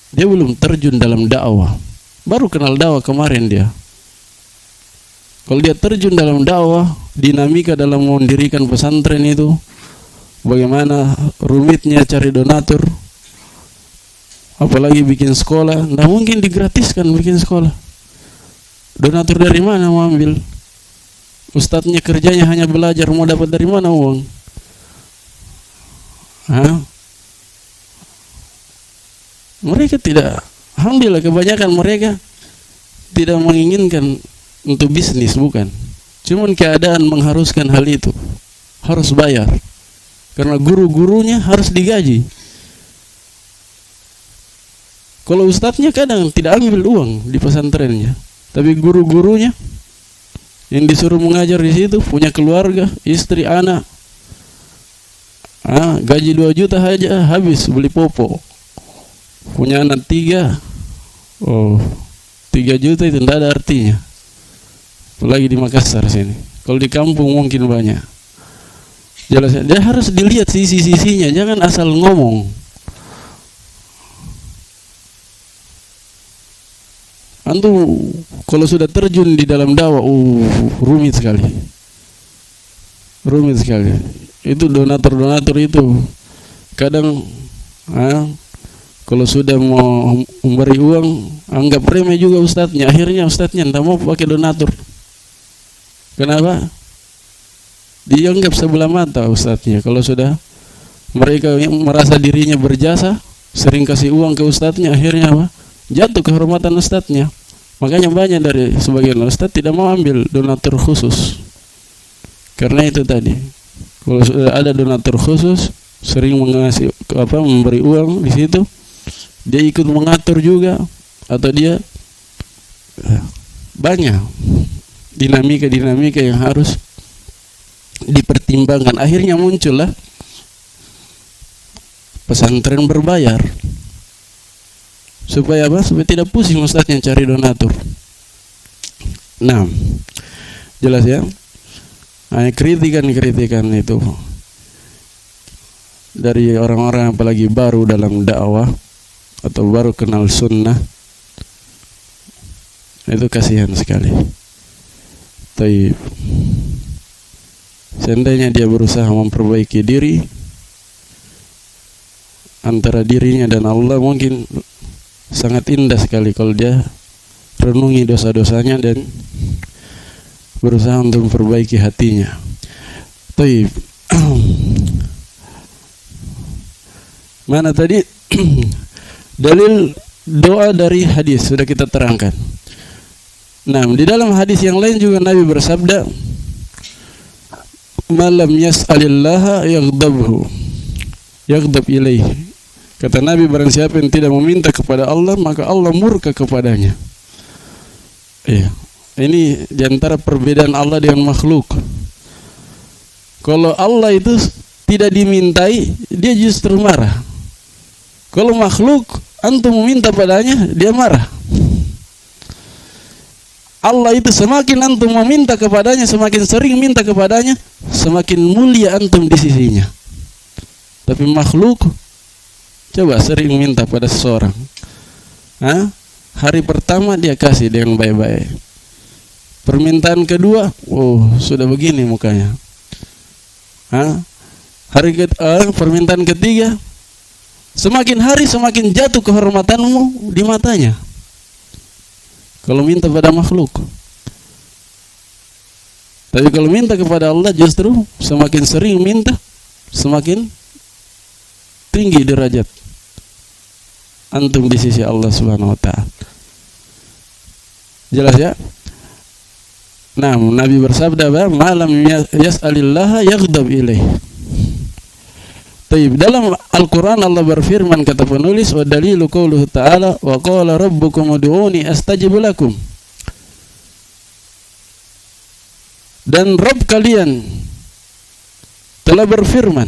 Dia belum terjun dalam dakwah, baru kenal dakwah kemarin dia. Kalau dia terjun dalam dakwah, dinamika dalam mendirikan pesantren itu, bagaimana rumitnya cari donatur, apalagi bikin sekolah, nggak mungkin digratiskan bikin sekolah. Donatur dari mana mau ambil? Ustadznya kerjanya hanya belajar, mau dapat dari mana uang? Mereka tidak, alhamdulillah kebanyakan mereka tidak menginginkan untuk bisnis, bukan. Cuman keadaan mengharuskan hal itu, harus bayar. Karena guru-gurunya harus digaji. Kalau ustadznya kadang tidak ambil uang di pesantrennya, tapi guru-gurunya yang disuruh mengajar di situ punya keluarga, istri, anak. Gaji 2 juta aja habis beli popok. Punya anak 3, 3 juta itu tidak ada artinya. Apalagi di Makassar sini. Kalau di kampung mungkin banyak. Jelas, dia harus dilihat sisi-sisinya, jangan asal ngomong. Antum kalau sudah terjun di dalam dakwah, rumit sekali. Rumit sekali. Itu donatur-donatur itu kadang kalau sudah mau memberi uang, anggap remeh juga ustadznya. Akhirnya ustadznya tidak mau pakai donatur. Kenapa? Dianggap sebelah mata ustadznya. Kalau sudah mereka merasa dirinya berjasa, sering kasih uang ke ustadznya, akhirnya apa? Jatuh kehormatan ustadznya. Makanya banyak dari sebagian ustadz tidak mau ambil donatur khusus. Karena itu tadi, kalau sudah ada donatur khusus, sering mengasih memberi uang di situ, dia ikut mengatur juga, atau dia banyak dinamika yang harus dipertimbangkan. Akhirnya muncullah pesantren berbayar. Supaya apa? Supaya tidak pusing ustadznya cari donatur. Nah, jelas ya. Kritikan itu dari orang-orang apalagi baru dalam dakwah atau baru kenal sunnah, itu kasihan sekali. Tapi seandainya dia berusaha memperbaiki diri, antara dirinya dan Allah, mungkin sangat indah sekali kalau dia renungi dosa-dosanya dan berusaha untuk memperbaiki hatinya. Taib. Mana tadi dalil doa dari hadis sudah kita terangkan. Nah, di dalam hadis yang lain juga Nabi bersabda, "Malam yas'alillaha yaghdab ilaihi." Kata Nabi, barang siapa yang tidak meminta kepada Allah, maka Allah murka kepadanya. Ini diantara perbedaan Allah dengan makhluk. Kalau Allah itu tidak dimintai, dia justru marah. Kalau makhluk, antum meminta padanya, dia marah. Allah itu semakin antum meminta kepadanya, semakin sering minta kepadanya, semakin mulia antum di sisinya. Tapi makhluk, coba sering minta pada seseorang, hari pertama dia kasih dengan baik-baik. Permintaan kedua, sudah begini mukanya. Permintaan ketiga, semakin hari semakin jatuh kehormatanmu di matanya. Kalau minta pada makhluk. Tapi kalau minta kepada Allah justru semakin sering minta, semakin tinggi derajat antum di sisi Allah Subhanahu wa taala. Jelas ya? Nah, Nabi bersabda, "Malam yas'alillah yaghdab ilaih." Taib, dalam Al-Quran Allah berfirman, kata penulis, wa dalilu qauluhu ta'ala wa qala rabbukum ud'uni astajib lakum. Dan Rabb kalian telah berfirman,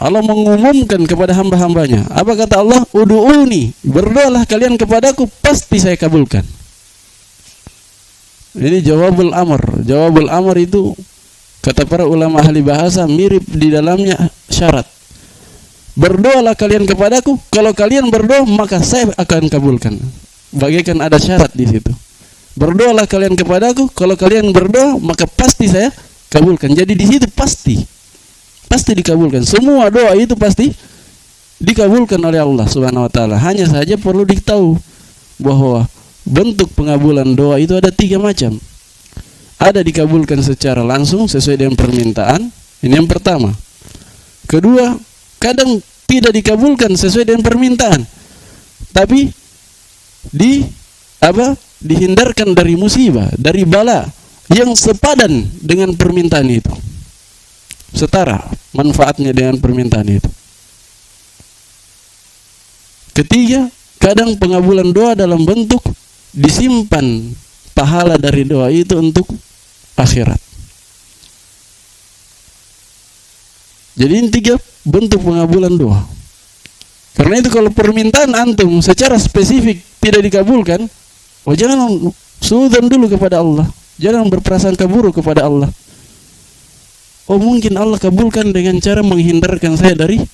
Allah mengumumkan kepada hamba-hambanya. Apa kata Allah? Ud'uni, berdoalah kalian kepadaku, pasti saya kabulkan. Ini jawabul amr. Jawabul amr itu kata para ulama ahli bahasa mirip di dalamnya syarat. Berdoalah kalian kepadaku, kalau kalian berdoa maka saya akan kabulkan. Bagaikan ada syarat di situ. Berdoalah kalian kepadaku, kalau kalian berdoa maka pasti saya kabulkan. Jadi di situ pasti dikabulkan. Semua doa itu pasti dikabulkan oleh Allah Subhanahu wa taala. Hanya saja perlu diketahui bahwa bentuk pengabulan doa itu ada 3 macam. Ada dikabulkan secara langsung sesuai dengan permintaan. Ini yang pertama. Kedua, kadang tidak dikabulkan sesuai dengan permintaan, tapi dihindarkan dari musibah, dari bala yang sepadan dengan permintaan itu, setara manfaatnya dengan permintaan itu. Ketiga, kadang pengabulan doa dalam bentuk disimpan pahala dari doa itu untuk akhirat. Jadi ini 3 bentuk pengabulan doa. Karena itu kalau permintaan antum secara spesifik tidak dikabulkan, jangan suudzon dulu kepada Allah, jangan berprasangka buruk kepada Allah. Mungkin Allah kabulkan dengan cara menghindarkan saya dari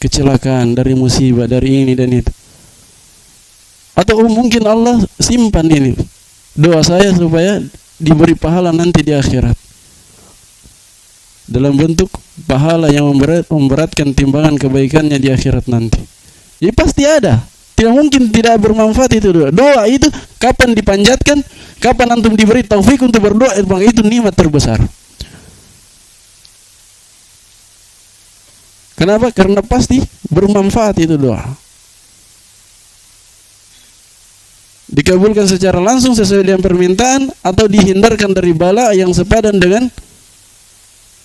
kecelakaan, dari musibah, dari ini dan itu. Atau mungkin Allah simpan ini doa saya supaya diberi pahala nanti di akhirat, dalam bentuk pahala yang memberatkan timbangan kebaikannya di akhirat nanti. Jadi pasti ada. Tidak mungkin tidak bermanfaat itu doa. Doa itu kapan dipanjatkan, kapan antum diberi taufik untuk berdoa, itu nikmat terbesar. Kenapa? Karena pasti bermanfaat itu doa. Dikabulkan secara langsung sesuai dengan permintaan, atau dihindarkan dari bala yang sepadan dengan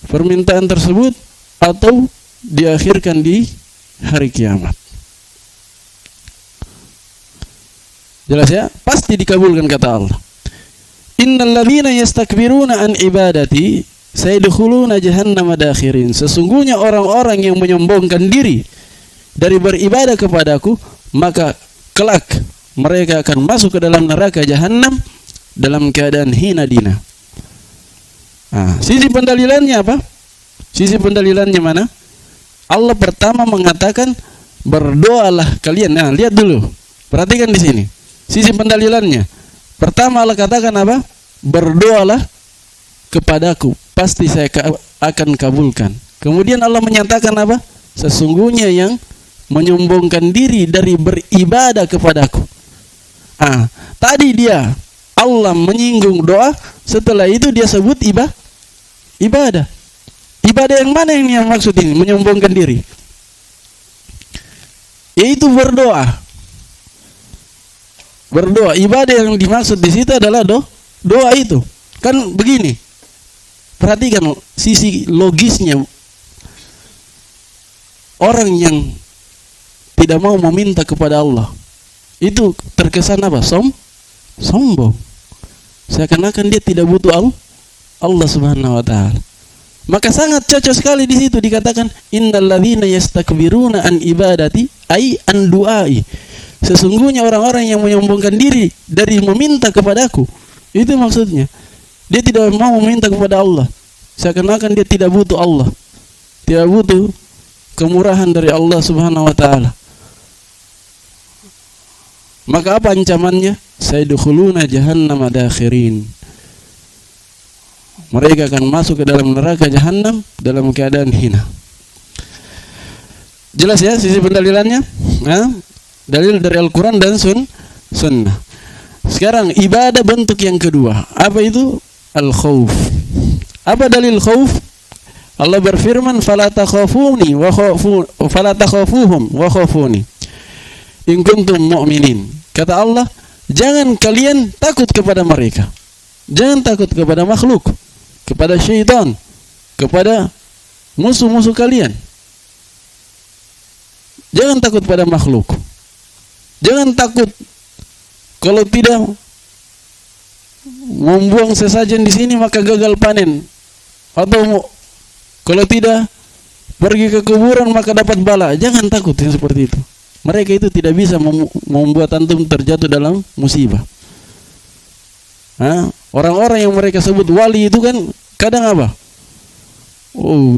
permintaan tersebut, atau diakhirkan di hari kiamat. Jelas ya? Pasti dikabulkan kata Allah. Innal ladzina yastakbiruna an ibadati sayadkhuluna jahannama dakhirin. Sesungguhnya orang-orang yang menyombongkan diri dari beribadah kepadaku, maka kelak mereka akan masuk ke dalam neraka jahanam dalam keadaan hina dina. Sisi pendalilannya apa? Sisi pendalilannya mana? Allah pertama mengatakan berdoalah kalian. Nah, lihat dulu. Perhatikan di sini. Sisi pendalilannya. Pertama Allah katakan apa? Berdoalah kepadaku, pasti saya akan kabulkan. Kemudian Allah menyatakan apa? Sesungguhnya yang menyombongkan diri dari beribadah kepadaku. Tadi dia Allah menyinggung doa, setelah itu dia sebut ibadah. Ibadah yang mana yang maksud ini? Menyombongkan diri. Yaitu berdoa. Berdoa, ibadah yang dimaksud di situ adalah doa itu. Kan begini. Perhatikan sisi logisnya. Orang yang tidak mau meminta kepada Allah, itu terkesan apa? Sombong. Seakan-akan dia tidak butuh Allah Subhanahu wa taala. Maka sangat cocok sekali di situ dikatakan innal ladzina yastakbiruna an ibadati ai an du'ai. Sesungguhnya orang-orang yang menyombongkan diri dari meminta kepadaku. Itu maksudnya. Dia tidak mau meminta kepada Allah. Seakan-akan dia tidak butuh Allah. Tidak butuh kemurahan dari Allah Subhanahu wa taala. Maka apa ancamannya? Sayadkhuluna jahannama dakhirin. Mereka akan masuk ke dalam neraka jahanam dalam keadaan hina. Jelas ya sisi pendalilannya? Dalil dari Al-Quran dan Sunnah. Sekarang ibadah bentuk yang kedua. Apa itu? Al-khawf. Apa dalil khauf? Allah berfirman, "Fala takhafuni wa khafu fala takhafuhum wa khafuni in kuntum mu'minin." Kata Allah, jangan kalian takut kepada mereka. Jangan takut kepada makhluk, kepada syaitan, kepada musuh-musuh kalian. Jangan takut pada makhluk. Jangan takut kalau tidak membuang sesajen di sini maka gagal panen, atau kalau tidak pergi ke kuburan maka dapat bala. Jangan takut yang seperti itu. Mereka itu tidak bisa membuat antum terjatuh dalam musibah. Orang-orang yang mereka sebut wali itu kan kadang apa?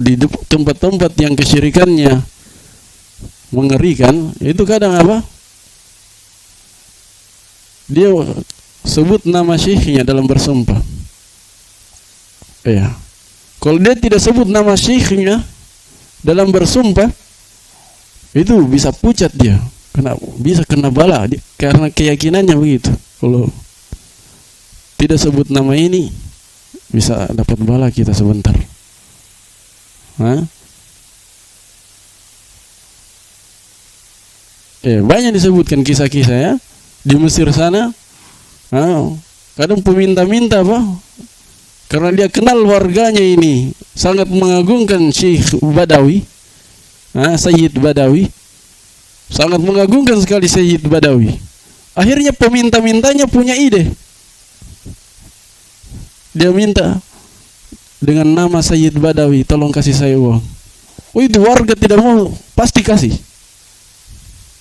Di tempat-tempat yang kesyirikannya mengerikan, itu kadang apa? Dia sebut nama syekhnya dalam bersumpah. Ya. Kalau dia tidak sebut nama syekhnya dalam bersumpah, itu bisa pucat dia, bisa kena bala karena keyakinannya begitu. Kalau tidak sebut nama ini, bisa dapat bala kita sebentar. Banyak disebutkan kisah-kisah ya di Mesir sana. Kadang peminta-minta apa? Karena dia kenal warganya ini sangat mengagungkan Syekh Badawi, Sayyid Badawi, sangat mengagungkan sekali Sayyid Badawi. Akhirnya peminta-mintanya punya ide. Dia minta dengan nama Sayyid Badawi, tolong kasih saya uang. Itu warga tidak mau, pasti kasih.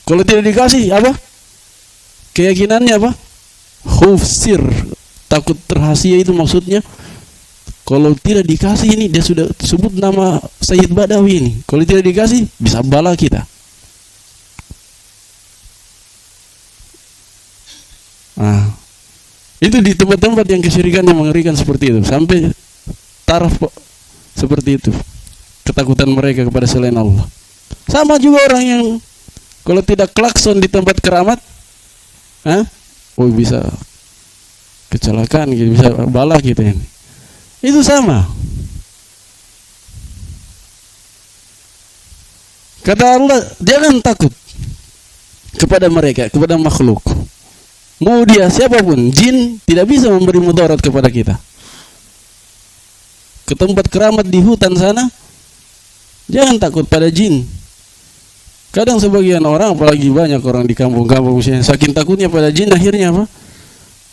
Kalau tidak dikasih apa? Keyakinannya apa? Khauf sir, takut rahasia itu maksudnya. Kalau tidak dikasih ini, dia sudah sebut nama Sayyid Badawi ini. Kalau tidak dikasih, bisa bala kita. Itu di tempat-tempat yang kesyirikan yang mengerikan seperti itu. Sampai taraf seperti itu. Ketakutan mereka kepada selain Allah. Sama juga orang yang kalau tidak klakson di tempat keramat, bisa kecelakaan gitu, bisa bala kita ini. Itu sama. Kata Allah, jangan takut kepada mereka, kepada makhluk. Mau dia siapapun, jin tidak bisa memberi mudarat kepada kita. Ke tempat keramat di hutan sana, jangan takut pada jin. Kadang sebagian orang, apalagi banyak orang di kampung-kampung misalnya, saking takutnya pada jin, akhirnya apa?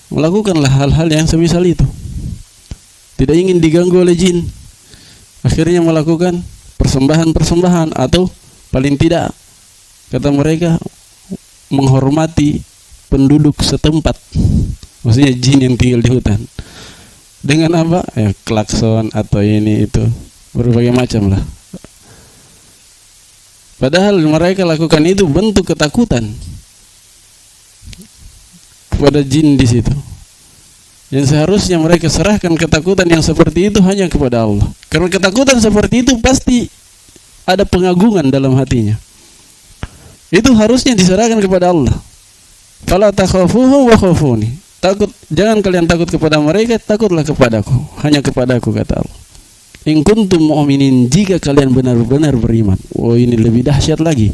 Melakukanlah hal-hal yang semisal itu. Tidak ingin diganggu oleh jin, akhirnya melakukan persembahan-persembahan, atau paling tidak kata mereka menghormati penduduk setempat, maksudnya jin yang tinggal di hutan, dengan apa? Klakson atau ini itu, berbagai macam lah. Padahal mereka lakukan itu bentuk ketakutan kepada jin di situ. Yang seharusnya mereka serahkan ketakutan yang seperti itu hanya kepada Allah. Karena ketakutan seperti itu pasti ada pengagungan dalam hatinya. Itu harusnya diserahkan kepada Allah. Fala takhafuhum wa khafuni. Jangan kalian takut kepada mereka, takutlah kepadaku, hanya kepadaku, kata Allah. In kuntum mu'minin, jika kalian benar-benar beriman. Ini lebih dahsyat lagi.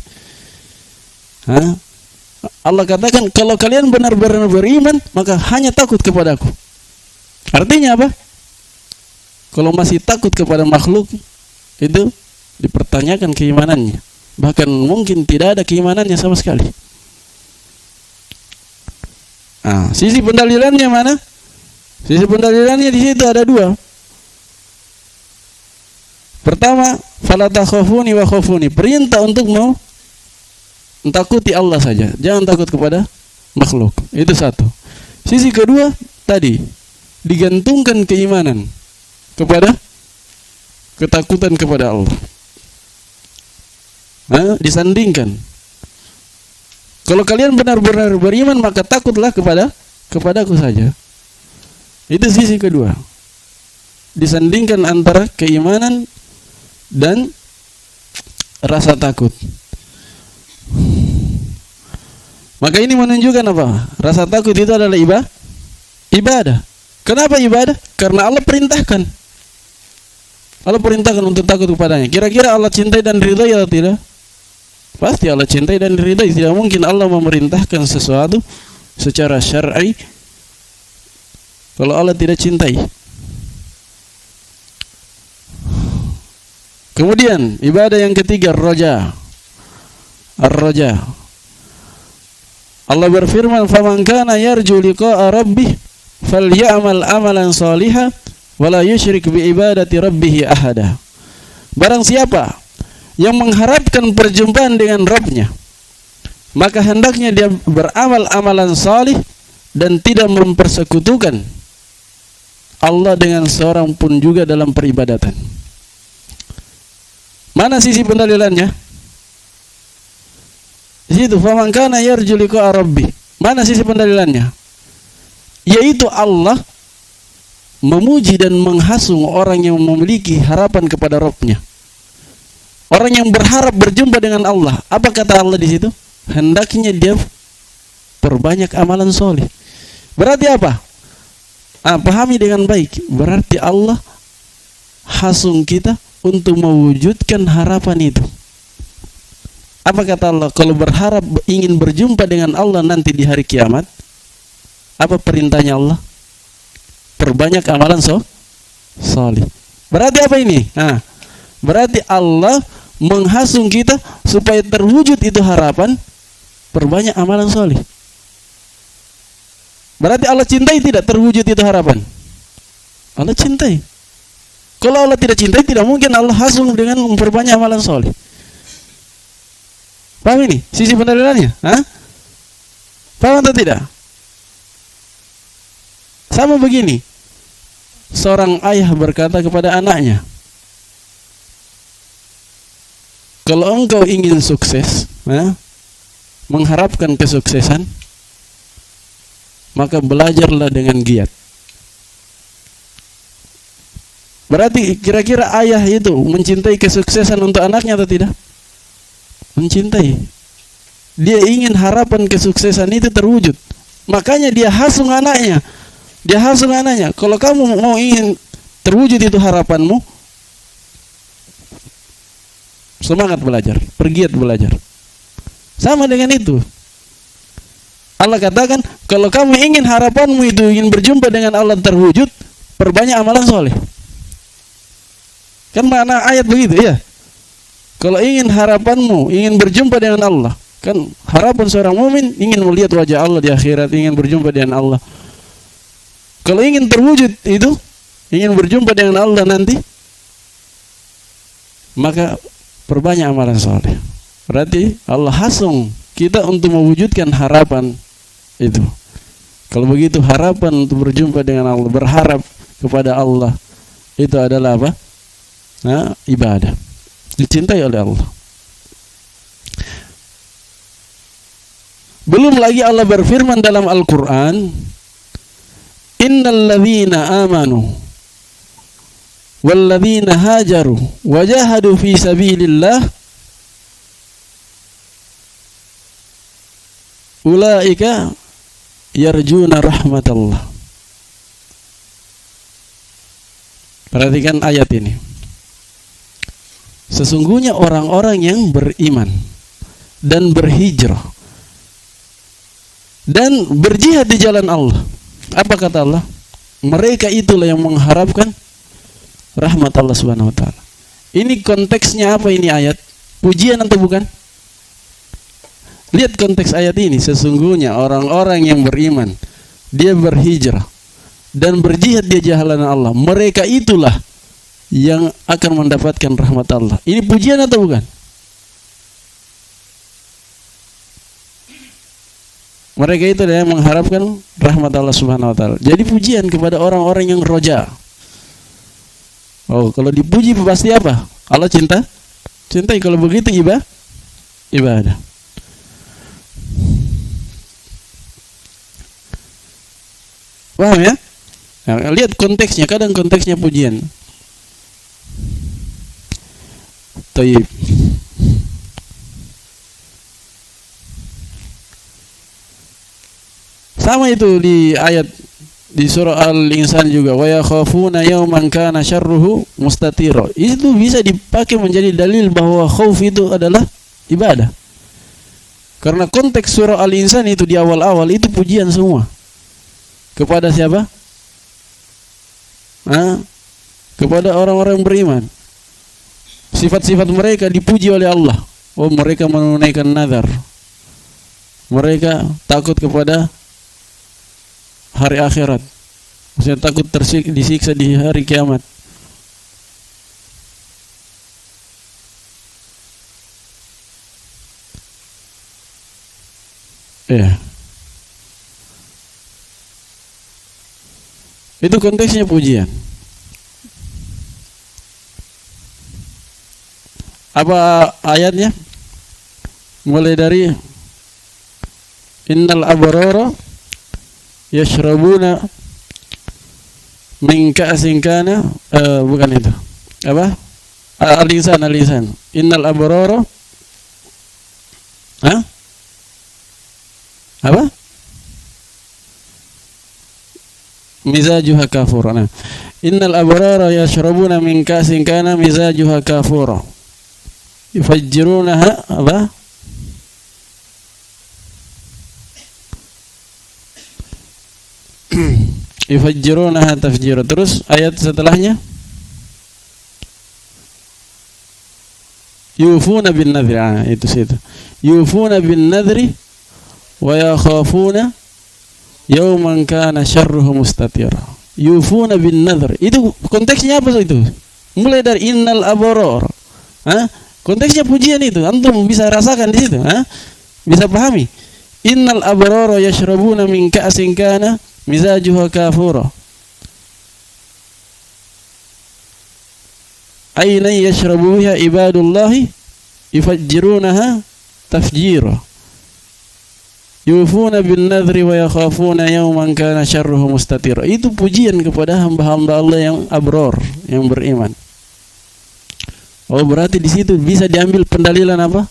Allah katakan kalau kalian benar-benar beriman, maka hanya takut kepadaku. Artinya apa? Kalau masih takut kepada makhluk, itu dipertanyakan keimanannya. Bahkan mungkin tidak ada keimanannya sama sekali. Sisi pendalilannya mana? Sisi pendalilannya di situ ada dua. Pertama, fala takhafuni wa khafuni, perintah untuk mau takuti Allah saja, jangan takut kepada makhluk. Itu satu. Sisi kedua tadi, digantungkan keimanan kepada ketakutan kepada Allah. Disandingkan. Kalau kalian benar-benar beriman, maka takutlah kepadaku saja. Itu sisi kedua. Disandingkan antara keimanan dan rasa takut. Maka ini menunjukkan apa? Rasa takut itu adalah ibadah. Kenapa ibadah? Karena Allah perintahkan. Allah perintahkan untuk takut kepadanya. Kira-kira Allah cintai dan ridai atau tidak? Pasti Allah cintai dan ridai. Tidak mungkin Allah memerintahkan sesuatu secara syar'i kalau Allah tidak cintai. Kemudian ibadah yang ketiga, ar-raja. Ar-raja. Allah berfirman, "Faman kana yarju liqa'a rabbih falyamal amalan shalihan wa la yusyrik bi ibadati rabbih ahada." Barang siapa yang mengharapkan perjumpaan dengan Rabb-Nya, maka hendaknya dia beramal amalan salih dan tidak mempersekutukan Allah dengan seorang pun juga dalam peribadatan. Mana sisi pendalilannya? Di situ, faman kana yarju liqa'a rabbih. Mana sisi pendalilannya? Yaitu Allah memuji dan menghasung orang yang memiliki harapan kepada Rabb-Nya. Orang yang berharap berjumpa dengan Allah. Apa kata Allah di situ? Hendaknya dia perbanyak amalan soleh. Berarti apa? Pahami dengan baik. Berarti Allah hasung kita untuk mewujudkan harapan itu. Apa kata Allah? Kalau berharap ingin berjumpa dengan Allah nanti di hari kiamat, apa perintahnya Allah? Perbanyak amalan soleh. Berarti apa ini? Berarti Allah menghasung kita supaya terwujud itu harapan, perbanyak amalan soleh. Berarti Allah cintai tidak terwujud itu harapan? Allah cintai. Kalau Allah tidak cintai, tidak mungkin Allah hasung dengan memperbanyak amalan soleh. Paham ini? Sisi pendalilannya? Paham atau tidak? Sama begini. Seorang ayah berkata kepada anaknya, kalau engkau ingin sukses, mengharapkan kesuksesan, maka belajarlah dengan giat. Berarti kira-kira ayah itu mencintai kesuksesan untuk anaknya atau tidak? Mencintai. Dia ingin harapan kesuksesan itu terwujud. Makanya dia hasung anaknya. Dia hasung anaknya. Kalau kamu mau ingin terwujud itu harapanmu, semangat belajar, pergiat belajar. Sama dengan itu. Allah katakan, kalau kamu ingin harapanmu itu ingin berjumpa dengan Allah terwujud, perbanyak amalan soleh. Kan makna ayat begitu ya. Kalau ingin harapanmu ingin berjumpa dengan Allah, kan harapan seorang mukmin ingin melihat wajah Allah di akhirat, ingin berjumpa dengan Allah. Kalau ingin terwujud itu, ingin berjumpa dengan Allah nanti, maka perbanyak amalan soleh. Berarti Allah hasung kita untuk mewujudkan harapan itu. Kalau begitu harapan untuk berjumpa dengan Allah, berharap kepada Allah, itu adalah apa? Ibadah. Dicintai oleh Allah. Belum lagi Allah berfirman dalam Al-Quran, innal ladzina amanu wal ladzina hajaru wajahadu fi sabilillah ulaika yarjuna rahmatallah. Perhatikan ayat ini. Sesungguhnya orang-orang yang beriman dan berhijrah dan berjihad di jalan Allah, apa kata Allah? Mereka itulah yang mengharapkan rahmat Allah Subhanahu wa taala. Ini konteksnya apa ini ayat? Pujian atau bukan? Lihat konteks ayat ini. Sesungguhnya orang-orang yang beriman, dia berhijrah dan berjihad di jalan Allah, mereka itulah yang akan mendapatkan rahmat Allah. Ini pujian atau bukan? Mereka itu yang mengharapkan rahmat Allah Subhanahu wa taala. Jadi pujian kepada orang-orang yang roja. Oh, kalau dipuji pasti apa? Allah cintai. Kalau begitu ibadah. Paham ya? Nah, lihat konteksnya, kadang konteksnya pujian. Taib. Sama itu di ayat di surah Al-Insan juga, wa yakhafuna yawman kana syarruhu mustatira. Itu bisa dipakai menjadi dalil bahwa khauf itu adalah ibadah. Karena konteks surah Al-Insan itu di awal-awal itu pujian semua. Kepada siapa? Kepada orang-orang beriman. Sifat-sifat mereka dipuji oleh Allah. Oh, mereka menunaikan nazar. Mereka takut kepada hari akhirat. Maksudnya takut disiksa di hari kiamat. Ya. Itu konteksnya pujian. Apa ayatnya? Mulai dari innal abrara yashrabuna min ka'sin kana, bukan itu. Apa? Al-Insan. Innal abrara apa? Mizajuha kafura. Nah, innal abrara yashrabuna min ka'sin kana mizajuha kafura. Yufajjirunaha apa? Yufajjirunaha tafjira. Terus ayat setelahnya yufuna bin nadri. Itu situ. Yufuna bin nadri wa yakhafuna yawman kana syarruhu mustatira. Yufuna bin nadri. Itu konteksnya apa itu? Mulai dari innal abrara. Konteksnya pujian itu. Antum bisa rasakan di situ, bisa pahami. Innal abrara yashrabuna min ka'sin kana mizajuha kafura. Aina yashrabu biha ibadullahi yufajjirunaha tafjira. Yufuna bin nadri wa yakhafuna yawman kana syarruhu mustatira. Itu pujian kepada hamba-hamba Allah yang abrar, yang beriman. Oh, berarti di situ bisa diambil pendalilan apa?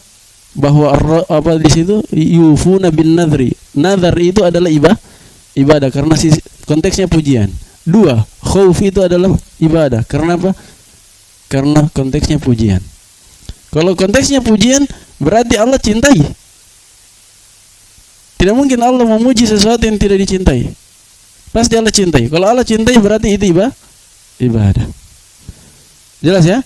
Bahwa apa di situ yufuna bin nadri. Nazar itu adalah ibadah karena konteksnya pujian. 2, khauf itu adalah ibadah. Karena apa? Karena konteksnya pujian. Kalau konteksnya pujian berarti Allah cintai. Tidak mungkin Allah memuji sesuatu yang tidak dicintai. Pasti Allah cintai. Kalau Allah cintai berarti itu ibadah. Jelas ya?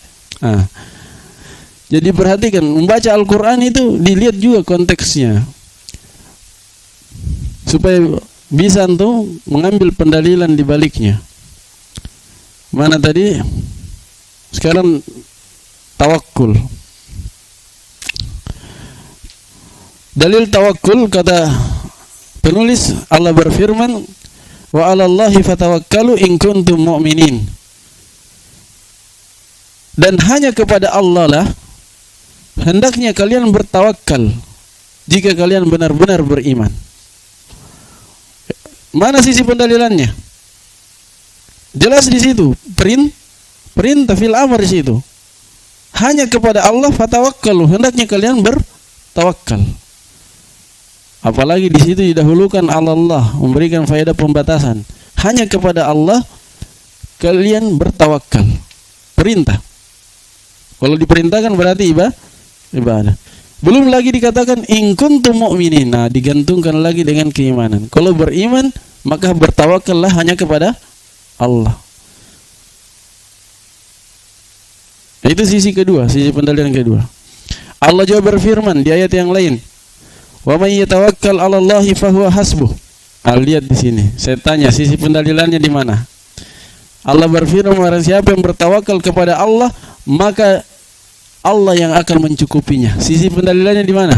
Jadi perhatikan, membaca Al-Quran itu dilihat juga konteksnya supaya bisa untuk mengambil pendalilan di baliknya. Mana tadi? Sekarang tawakkul. Dalil tawakkul, kata penulis, Allah berfirman, wa 'alallahi fatawakkalu in kuntum mu'minin. Dan hanya kepada Allah lah hendaknya kalian bertawakal jika kalian benar-benar beriman. Mana sisi pendalilannya? Jelas di situ, perintah fil amr di situ. Hanya kepada Allah fatawakkalu, hendaknya kalian bertawakal. Apalagi di situ didahulukan Allah, memberikan faedah pembatasan. Hanya kepada Allah kalian bertawakal. Perintah. Kalau diperintahkan berarti ibadah. Belum lagi dikatakan in kuntum mu'minin. Nah, digantungkan lagi dengan keimanan. Kalau beriman, maka bertawakallah hanya kepada Allah. Itu sisi kedua, sisi pendalilan kedua. Allah juga berfirman di ayat yang lain, wa may yatawakkal 'alallahi fahuwa hasbuh. Lihat di sini. Saya tanya, sisi pendalilannya di mana? Allah berfirman, barang siapa yang bertawakal kepada Allah, maka Allah yang akan mencukupinya. Sisi pendalilannya di mana?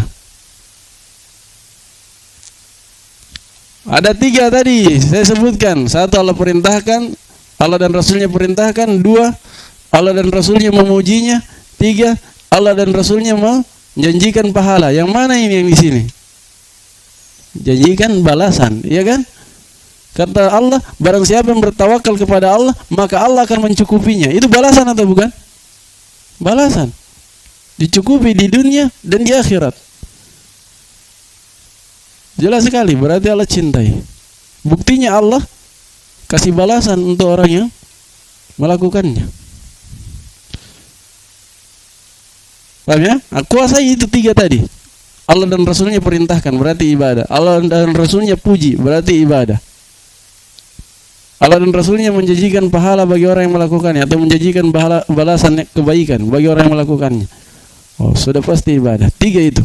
Ada 3 tadi saya sebutkan. 1, Allah perintahkan, Allah dan Rasulnya perintahkan. 2, Allah dan Rasulnya memujinya. 3, Allah dan Rasulnya menjanjikan pahala. Yang mana ini yang di sini? Janjikan balasan, iya kan? Kata Allah, barang siapa yang bertawakal kepada Allah, maka Allah akan mencukupinya. Itu balasan atau bukan? Balasan. Dicukupi di dunia dan di akhirat. Jelas sekali, berarti Allah cintai. Buktinya Allah kasih balasan untuk orang yang melakukannya. Paham ya? Kuasai itu 3 tadi. Allah dan Rasulnya perintahkan, berarti ibadah. Allah dan Rasulnya puji, berarti ibadah. Allah dan Rasulnya menjanjikan pahala bagi orang yang melakukannya, atau menjanjikan balasan kebaikan bagi orang yang melakukannya. Oh, sudah pasti ibadah. 3 itu.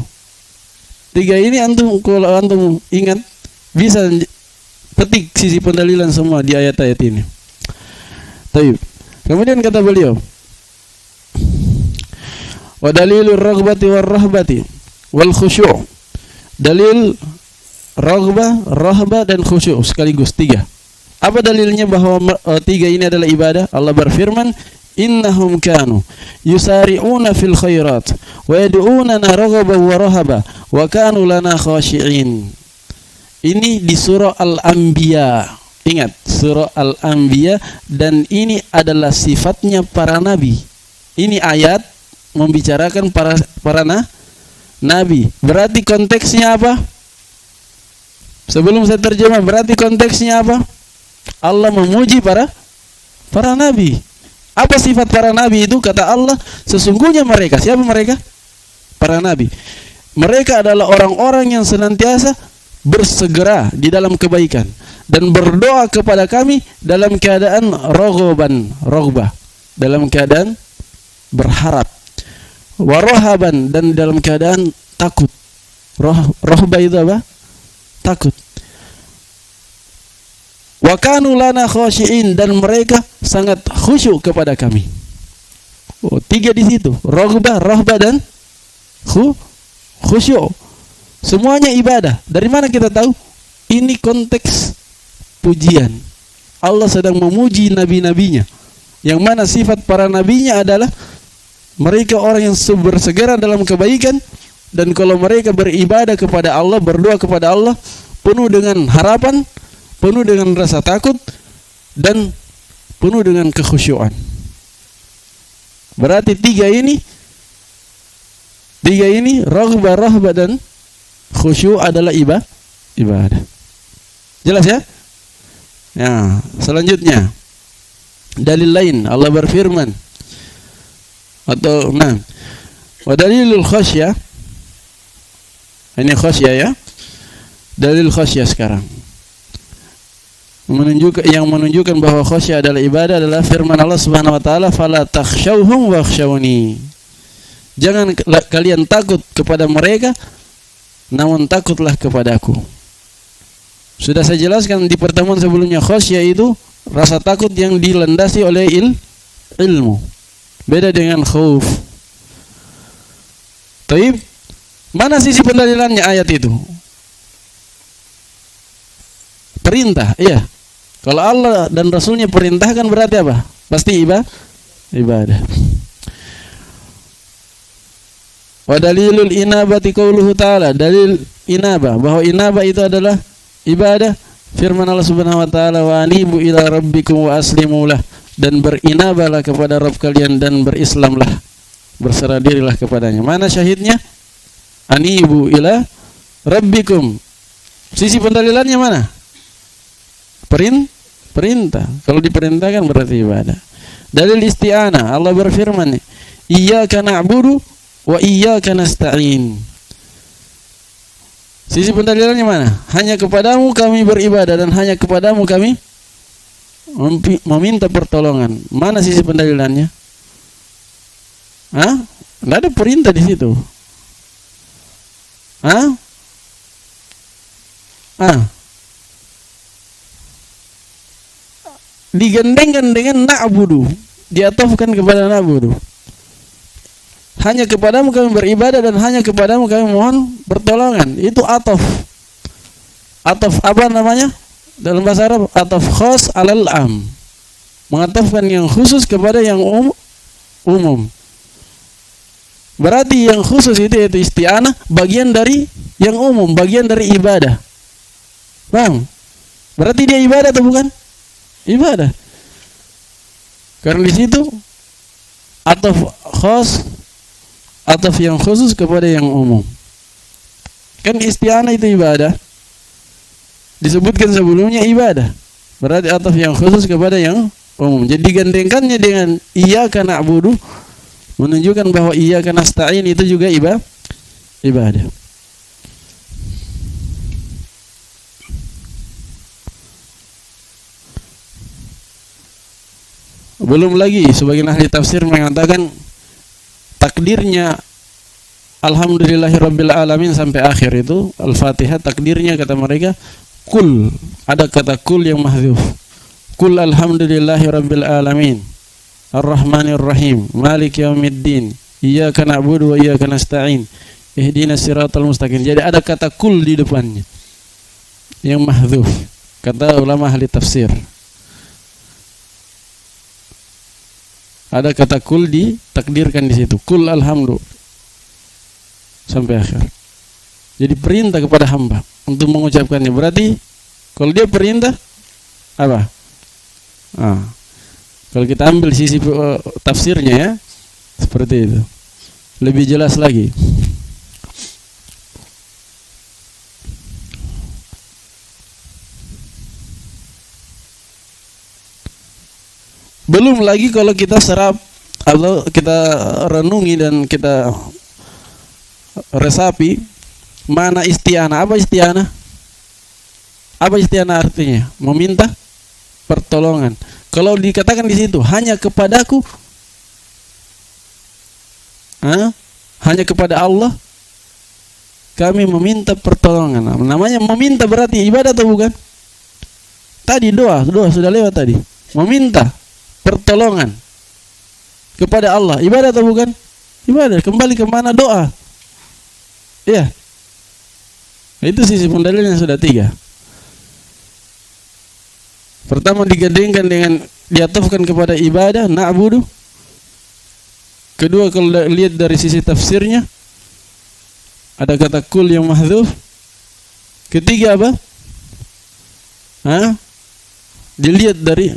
3 ini antum, kalau antum ingat, bisa petik sisi pendalilan semua di ayat-ayat ini. Baik. Kemudian kata beliau, wa dalilur raghbati war rahbati wal khusyu'. Dalil raghbah, rahbah dan khusyu' sekaligus 3. Apa dalilnya bahwa 3 ini adalah ibadah? Allah berfirman, innahum kanu yusari'una fil khairat wa yad'unana raghaban wa rahaba wa kanu lana khashi'in. Ini di surah Al-Anbiya. Ingat, surah Al-Anbiya, dan ini adalah sifatnya para nabi. Ini ayat membicarakan para nabi. Berarti konteksnya apa? Sebelum saya terjemah, berarti konteksnya apa? Allah memuji para nabi. Apa sifat para nabi itu? Kata Allah, sesungguhnya mereka, siapa mereka? Para nabi. Mereka adalah orang-orang yang senantiasa bersegera di dalam kebaikan dan berdoa kepada kami dalam keadaan raghbah, dalam keadaan berharap, warahaban, dan dalam keadaan takut. Rohbah itu apa? Takut. Wa kanu lana khashi'in, dan mereka sangat khusyuk kepada kami. Oh, 3 di situ. Rohbah, rohbah, dan khusyuk. Semuanya ibadah. Dari mana kita tahu? Ini konteks pujian. Allah sedang memuji nabi-nabinya, yang mana sifat para nabinya adalah mereka orang yang bersegera dalam kebaikan, dan kalau mereka beribadah kepada Allah, berdoa kepada Allah, penuh dengan harapan, penuh dengan rasa takut, dan penuh dengan kekhusyuan. Berarti 3 ini raghbah, rahbah, dan khusyuk adalah ibadah. Jelas ya? Ya, selanjutnya dalil lain, Allah berfirman, atau wa dalilul khasyah. Ini khasyah ya. Dalil khasyah sekarang. Yang menunjukkan bahwa khasyah adalah ibadah adalah firman Allah Subhanahu wa taala, fala takhshawhum wakhshawni. Jangan kalian takut kepada mereka, namun takutlah kepadaku. Sudah saya jelaskan di pertemuan sebelumnya, khasyah itu rasa takut yang dilandasi oleh ilmu. Beda dengan khauf. Taib, mana sisi pendalilannya ayat itu? Perintah, iya. Kalau Allah dan Rasulnya perintahkan berarti apa? Pasti ibadah. Wa dalilul inabati qauluhu ta'ala, dalil inabah, bahwa inabah itu adalah ibadah. Firman Allah Subhanahu wa taala, wa anibu ila rabbikum wa aslimulah, dan berinabahlah kepada Rabb kalian dan berislamlah, berserah dirilah kepadanya. Mana syahidnya? Anibu ila rabbikum. Sisi pendalilannya mana? Perintah. Kalau diperintahkan berarti ibadah. Dalil isti'anah, Allah berfirman, iyyaka na'budu wa iyyaka nasta'in. Sisi pendalilannya mana? Hanya kepadamu kami beribadah dan hanya kepadamu kami meminta pertolongan. Mana sisi pendalilannya? Tidak ada perintah di situ. Digandengkan dengan na'budu, diatofkan kepada na'budu. Hanya kepadamu kami beribadah dan hanya kepadamu kami mohon pertolongan. Itu atof. Atof apa namanya? Dalam bahasa Arab, atof khas alal am. Mengatofkan yang khusus kepada yang umum. Berarti yang khusus itu yaitu isti'anah, bagian dari yang umum, bagian dari ibadah. Paham? Berarti dia ibadah atau bukan? Ibadah. Karena di situ atof khas, atof yang khusus kepada yang umum. Kan isti'anah itu ibadah. Disebutkan sebelumnya ibadah. Berarti ataf yang khusus kepada yang umum. Jadi digandengkannya dengan iyyaka na'budu menunjukkan bahwa iyyaka nasta'in itu juga ibadah. Belum lagi sebagian ahli tafsir mengatakan takdirnya alhamdulillahirabbil alamin sampai akhir itu Al-Fatihah, takdirnya kata mereka kul, ada kata kul yang mahdzuf. Kul alhamdulillahirabbil alamin arrahmanir rahim maliki yaumiddin iyyaka na'budu wa iyyaka nasta'in ihdinas siratal mustaqim. Jadi ada kata kul di depannya yang mahdzuf, kata ulama ahli tafsir. Ada kata kul ditakdirkan di situ. Kul alhamdu sampai akhir. Jadi perintah kepada hamba untuk mengucapkannya. Berarti kalau dia perintah apa? Kalau kita ambil sisi tafsirnya ya, seperti itu. Lebih jelas lagi. Belum lagi kalau kita serap atau kita renungi dan kita resapi mana isti'anah. Apa isti'anah? Apa isti'anah artinya? Meminta pertolongan. Kalau dikatakan di situ hanya kepadaku, hanya kepada Allah kami meminta pertolongan. Namanya meminta berarti ibadah atau bukan? Tadi doa sudah lewat tadi. Meminta pertolongan kepada Allah, ibadah atau bukan? Ibadah. Kembali ke mana doa? Iya. Itu sisi pendalilan sudah 3. Pertama digandengkan dengan diatofkan kepada ibadah, na'budu. Kedua kalau lihat dari sisi tafsirnya ada kata kul yang mahdzuf. Ketiga apa? Dilihat dari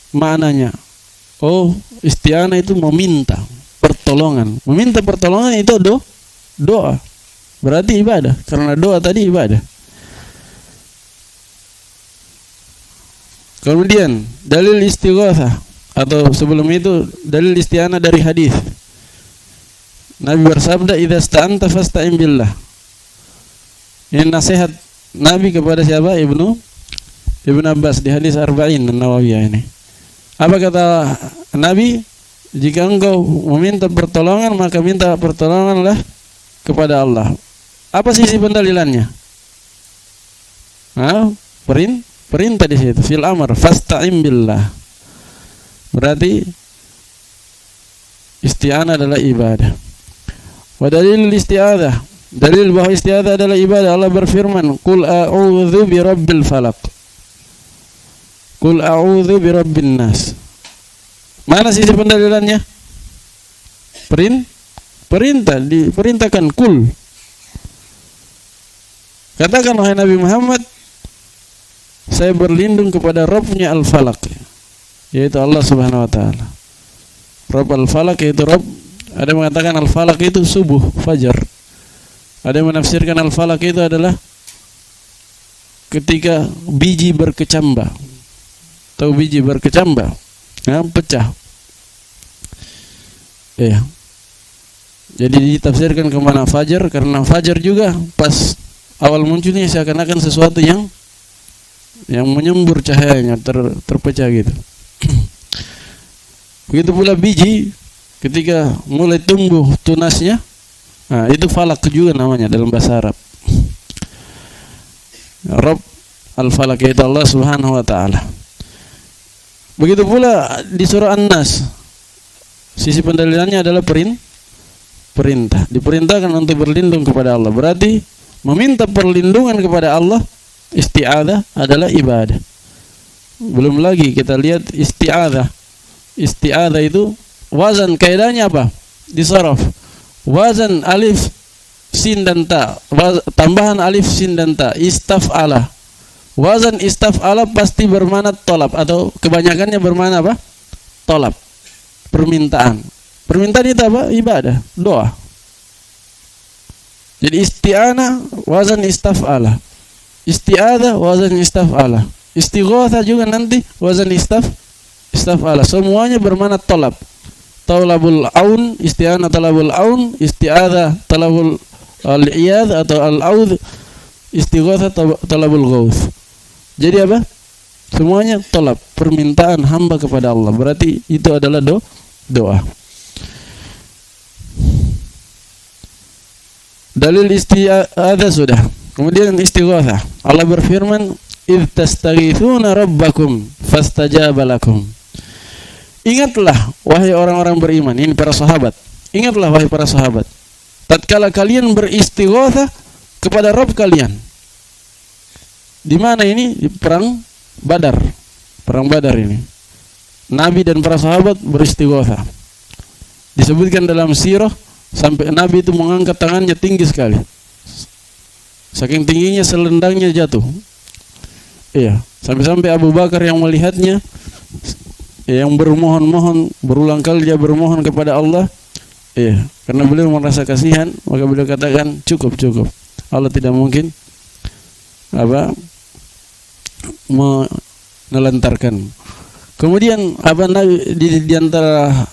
maknanya. Oh, isti'anah itu meminta pertolongan. Meminta pertolongan itu doa. Berarti ibadah. Karena doa tadi ibadah. Kemudian dalil istighatsah atau sebelum itu dalil isti'anah dari hadis. Nabi bersabda, "Idza sta'anta fasta'in billah." Ini nasihat Nabi kepada siapa? Ibnu Abbas di hadis Arba'in An-Nawawiyah ini. Apa kata Nabi? Jika engkau meminta pertolongan, maka minta pertolonganlah kepada Allah. Apa sisi pendalilannya? Perintah di situ. Fil amr fasta'in billah. Berarti isti'anah adalah ibadah. Wa dalil isti'adzah. Dalil bahwa isti'adzah adalah ibadah. Allah berfirman, "Qul a'udzu birabbil falaq." Qul a'udzu birabbin nas. Mana sisi pendalilannya? Perintah, diperintahkan kul. Katakan wahai Nabi Muhammad, saya berlindung kepada Rabb-nya Al-Falaq, yaitu Allah Subhanahu wa taala. Rabb Al-Falaq yaitu Rabb, ada yang mengatakan Al-Falaq itu subuh, fajar. Ada yang menafsirkan Al-Falaq itu adalah ketika biji berkecambah. Tahu biji berkecambah, pecah. Ya. Jadi ditafsirkan kemana fajar, karena fajar juga pas awal munculnya seakan-akan sesuatu yang menyembur cahayanya, terpecah gitu. Begitu pula biji ketika mulai tumbuh tunasnya, itu falak juga namanya dalam bahasa Arab. Rabb Al-Falaq yaitu Allah Subhanahu wa taala. Begitu pula di surah An-Nas, sisi pendalilannya adalah perintah. Diperintahkan untuk berlindung kepada Allah. Berarti meminta perlindungan kepada Allah, isti'adzah adalah ibadah. Belum lagi kita lihat isti'adzah. Isti'adzah itu wazan kaidahnya apa? Disaraf. Wazan alif sin dan ta. Tambahan alif sin dan ta. Istaf'ala. Wazan istaf'ala pasti bermakna tolab, atau kebanyakannya bermakna apa? Tolab, permintaan. Permintaan itu apa? Ibadah, doa. Jadi isti'anah wazan istaf'ala, isti'adzah wazan istaf'ala, Istighatsah juga nanti wazan istaf'ala. Semuanya bermakna talab. Talabul aun, isti'anah talabul aun, isti'adzah talabul al-iyad atau al-audh, istighatsah talabul ghauth. Jadi apa? Semuanya talab, permintaan hamba kepada Allah. Berarti itu adalah doa. Dalil isti'adzah sudah. Kemudian istighatsah. Allah berfirman, "Idz tastaghitsuna rabbakum fastajaba lakum." Ingatlah wahai orang-orang beriman, ini para sahabat. Ingatlah wahai para sahabat, tatkala kalian beristighatsah kepada Rabb kalian. Di mana ini? Di perang Badar. Perang Badar ini. Nabi dan para sahabat beristighatsah. Disebutkan dalam sirah sampai Nabi itu mengangkat tangannya tinggi sekali. Saking tingginya selendangnya jatuh. Iya, sampai-sampai Abu Bakar yang melihatnya, yang bermohon-mohon, berulang kali dia bermohon kepada Allah. Iya, karena beliau merasa kasihan, maka beliau katakan cukup. Allah tidak mungkin menelantarkan. Kemudian di antara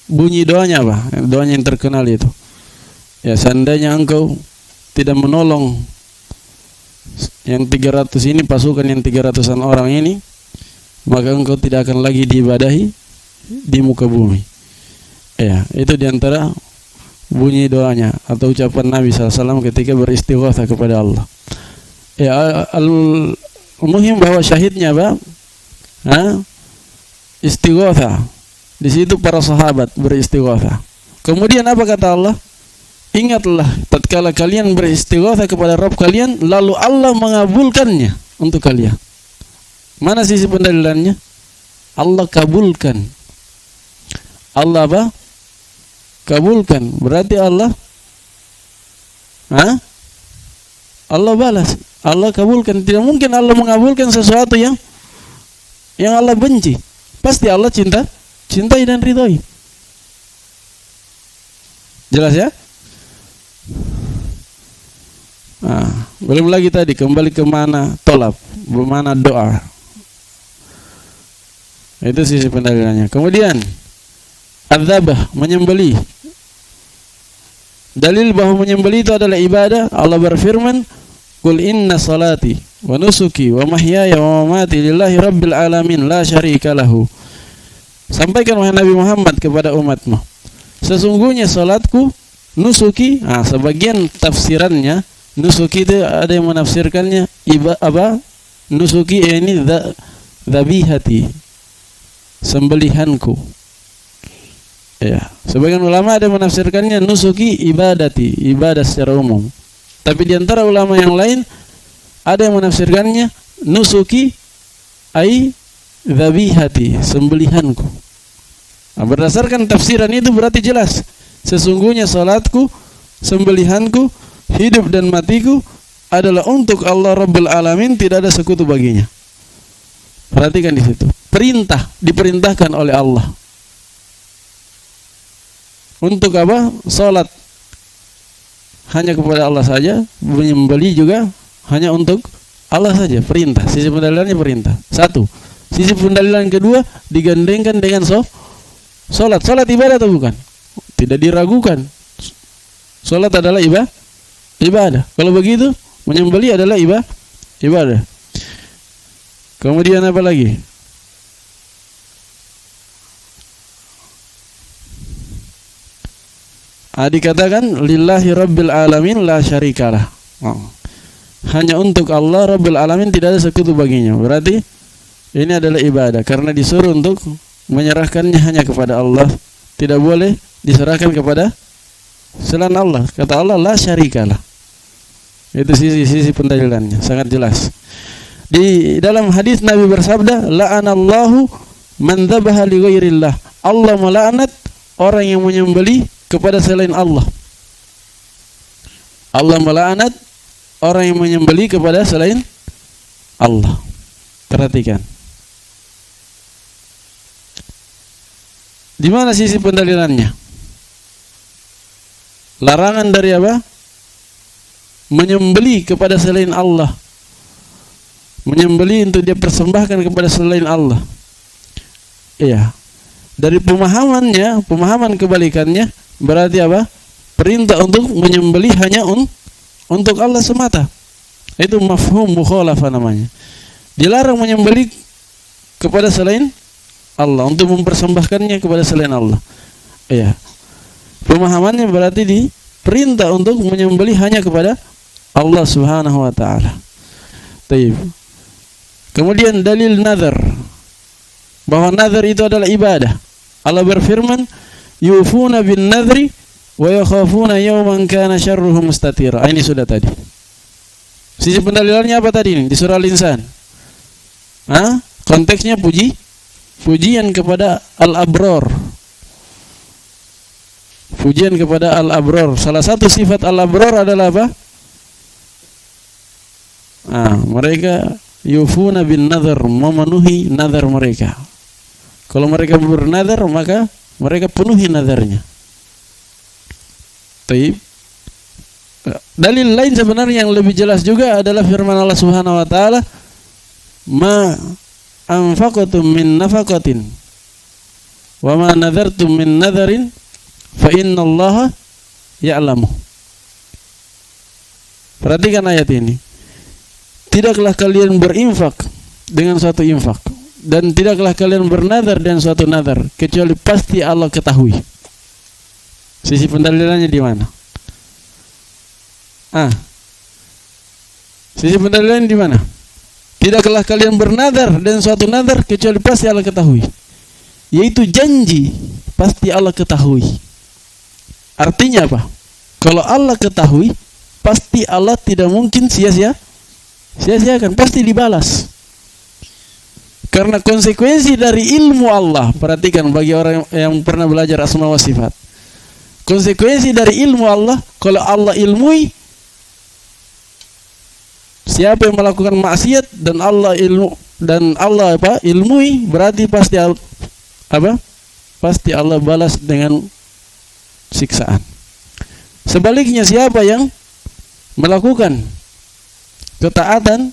bunyi doanya doanya yang terkenal itu. Ya, seandainya engkau tidak menolong yang 300 ini, pasukan yang 300-an orang ini, maka engkau tidak akan lagi diibadahi di muka bumi. Ya, itu diantara bunyi doanya atau ucapan Nabi SAW ketika beristighatsah kepada Allah. Ya, al-muhim bahwa syahidnya istighatsah. Di situ para sahabat beristighatsah. Kemudian apa kata Allah? Ingatlah tatkala kalian beristighatsah kepada Rabb kalian, lalu Allah mengabulkannya untuk kalian. Mana sisi pendalilannya? Allah kabulkan. Allah apa? Kabulkan. Berarti Allah Allah balas. Allah kabulkan. Tidak mungkin Allah mengabulkan sesuatu yang Allah benci. Pasti Allah cintai dan ridhoi. Jelas ya? Belum lagi tadi kembali ke mana tolab, bermana doa. Itu sisi pendalilannya. Kemudian adzabah, menyembelih. Dalil bahwa menyembelih itu adalah ibadah. Allah berfirman, "Qul inna salati wa nusuki wa mahyaya wa mamati lillahi rabbil alamin la syarika lahu." Sampaikan wahai Nabi Muhammad kepada umatmu, sesungguhnya salatku, nusuki, sebagian tafsirannya nusuki itu ada yang menafsirkannya nusuki ini dzabihati, sembelihanku. Ya, sebagian ulama ada yang menafsirkannya nusuki ibadati, ibadah secara umum. Tapi di antara ulama yang lain ada yang menafsirkannya nusuki ai dzabihati, sembelihanku. Berdasarkan tafsiran itu berarti jelas, sesungguhnya salatku, sembelihanku, hidup dan matiku adalah untuk Allah Rabbul Alamin, tidak ada sekutu baginya. Perhatikan di situ. Diperintahkan oleh Allah. Untuk apa? Salat hanya kepada Allah saja, menyembelih juga hanya untuk Allah saja. Perintah. Sisi pendalilannya perintah. Satu. Sisi pendalilan kedua digandengkan dengan salat. Salat ibadah atau bukan? Tidak diragukan. Salat adalah ibadah. Kalau begitu, menyembelih adalah ibadah. Kemudian apa lagi? Dikatakan lillahi rabbil alamin la syarikalah. Hanya untuk Allah Rabbul Alamin, tidak ada sekutu baginya. Berarti ini adalah ibadah karena disuruh untuk menyerahkannya hanya kepada Allah. Tidak boleh diserahkan kepada selain Allah. Kata Allah la syarikalah. Itu sisi pendalilannya sangat jelas. Di dalam hadis Nabi bersabda, la'anallahu man dzabaha li ghairillah. Allah melaknat orang yang menyembelih kepada selain Allah. Allah melaknat orang yang menyembelih kepada selain Allah. Perhatikan. Di mana sisi pendalilannya? Larangan dari apa? Menyembelih kepada selain Allah. menyembelih untuk dia persembahkan kepada selain Allah. Iya. Dari pemahaman kebalikannya berarti apa? Perintah untuk menyembelih hanya untuk Allah semata. Itu mafhum mukhalafah namanya. Dilarang menyembelih kepada selain Allah, untuk mempersembahkannya kepada selain Allah. Iya. Pemahamannya berarti diperintah untuk menyembelih hanya kepada Allah Subhanahu wa taala. Baik. Kemudian dalil nazar, bahwa nazar itu adalah ibadah. Allah berfirman, "Yufuna bin nadri wa yakhafuna yawman kana syarruhu mustatira." Ini sudah tadi. Sisi pendalilannya apa tadi ini? Di surah Al-Insan. Konteksnya pujian kepada al-abrar. Pujian kepada al-abrar. Salah satu sifat al-abrar adalah apa? Mereka yufuna bin nadhar, memenuhi nadhar mereka. Kalau mereka bernadhar, maka mereka penuhi nadharnya. Baik. Dalil lain sebenarnya yang lebih jelas juga adalah firman Allah Subhanahu wa taala, "Ma anfaqtum min nafaqatin wa ma nadhartum min nadharin fa innallaha ya'lamu." Perhatikan ayat ini. Tidaklah kalian berinfak dengan suatu infak, dan tidaklah kalian bernadar dengan suatu nadar, kecuali pasti Allah ketahui. Sisi pendalilannya di mana? Sisi pendalilannya di mana? Tidaklah kalian bernadar dengan suatu nadar, kecuali pasti Allah ketahui. Yaitu janji, pasti Allah ketahui. Artinya apa? Kalau Allah ketahui, pasti Allah tidak mungkin sia-siakan, pasti dibalas. Karena konsekuensi dari ilmu Allah, perhatikan bagi orang yang pernah belajar asma wa sifat. Konsekuensi dari ilmu Allah, kalau Allah ilmui siapa yang melakukan maksiat dan Allah ilmui, berarti pasti pasti Allah balas dengan siksaan. Sebaliknya, siapa yang melakukan ketaatan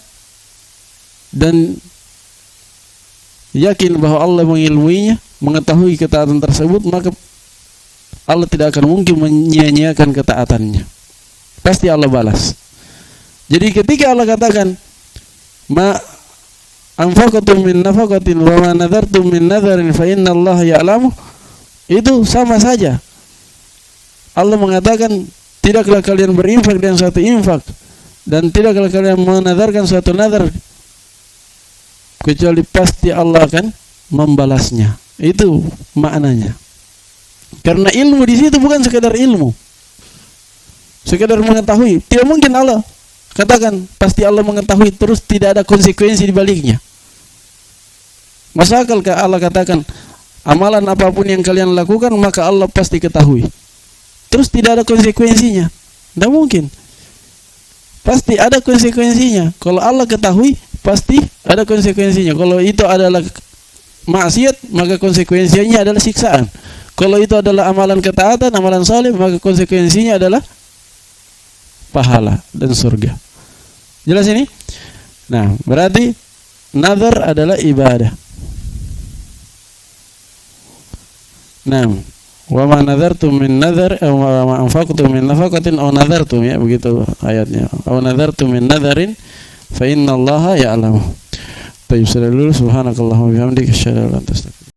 dan yakin bahwa Allah mengilmuinya, mengetahui ketaatan tersebut, maka Allah tidak akan mungkin menyia-nyiakan ketaatannya. Pasti Allah balas. Jadi ketika Allah katakan, "Ma anfaqtum min nafaqatin wa ma nadhartum min nadharin fa innallaha ya'lamu," itu sama saja. Allah mengatakan, tidaklah kalian berinfak dengan suatu infak, dan tidaklah kalian menadarkan suatu nadar, kecuali pasti Allah akan membalasnya. Itu maknanya. Karena ilmu di situ bukan sekedar ilmu, sekedar mengetahui. Tidak mungkin Allah katakan pasti Allah mengetahui terus tidak ada konsekuensi di baliknya. Masuk akal Allah katakan amalan apapun yang kalian lakukan maka Allah pasti ketahui, terus tidak ada konsekuensinya? Tidak mungkin. Pasti ada konsekuensinya. Kalau Allah ketahui, pasti ada konsekuensinya. Kalau itu adalah maksiat, maka konsekuensinya adalah siksaan. Kalau itu adalah amalan ketaatan, amalan saleh, maka konsekuensinya adalah pahala dan surga. Jelas ini? Nah, berarti nazar adalah ibadah. Nah, wa ma nadartum min nadhar wa ma anfaqtum min nafaqatin aw nadartum, ya begitu ayatnya. Aw nadartum min nadharin fa innallaha ya'lamu. Tayyib, subhanakallahumma wa bihamdika asyhadu an la ilaha illa anta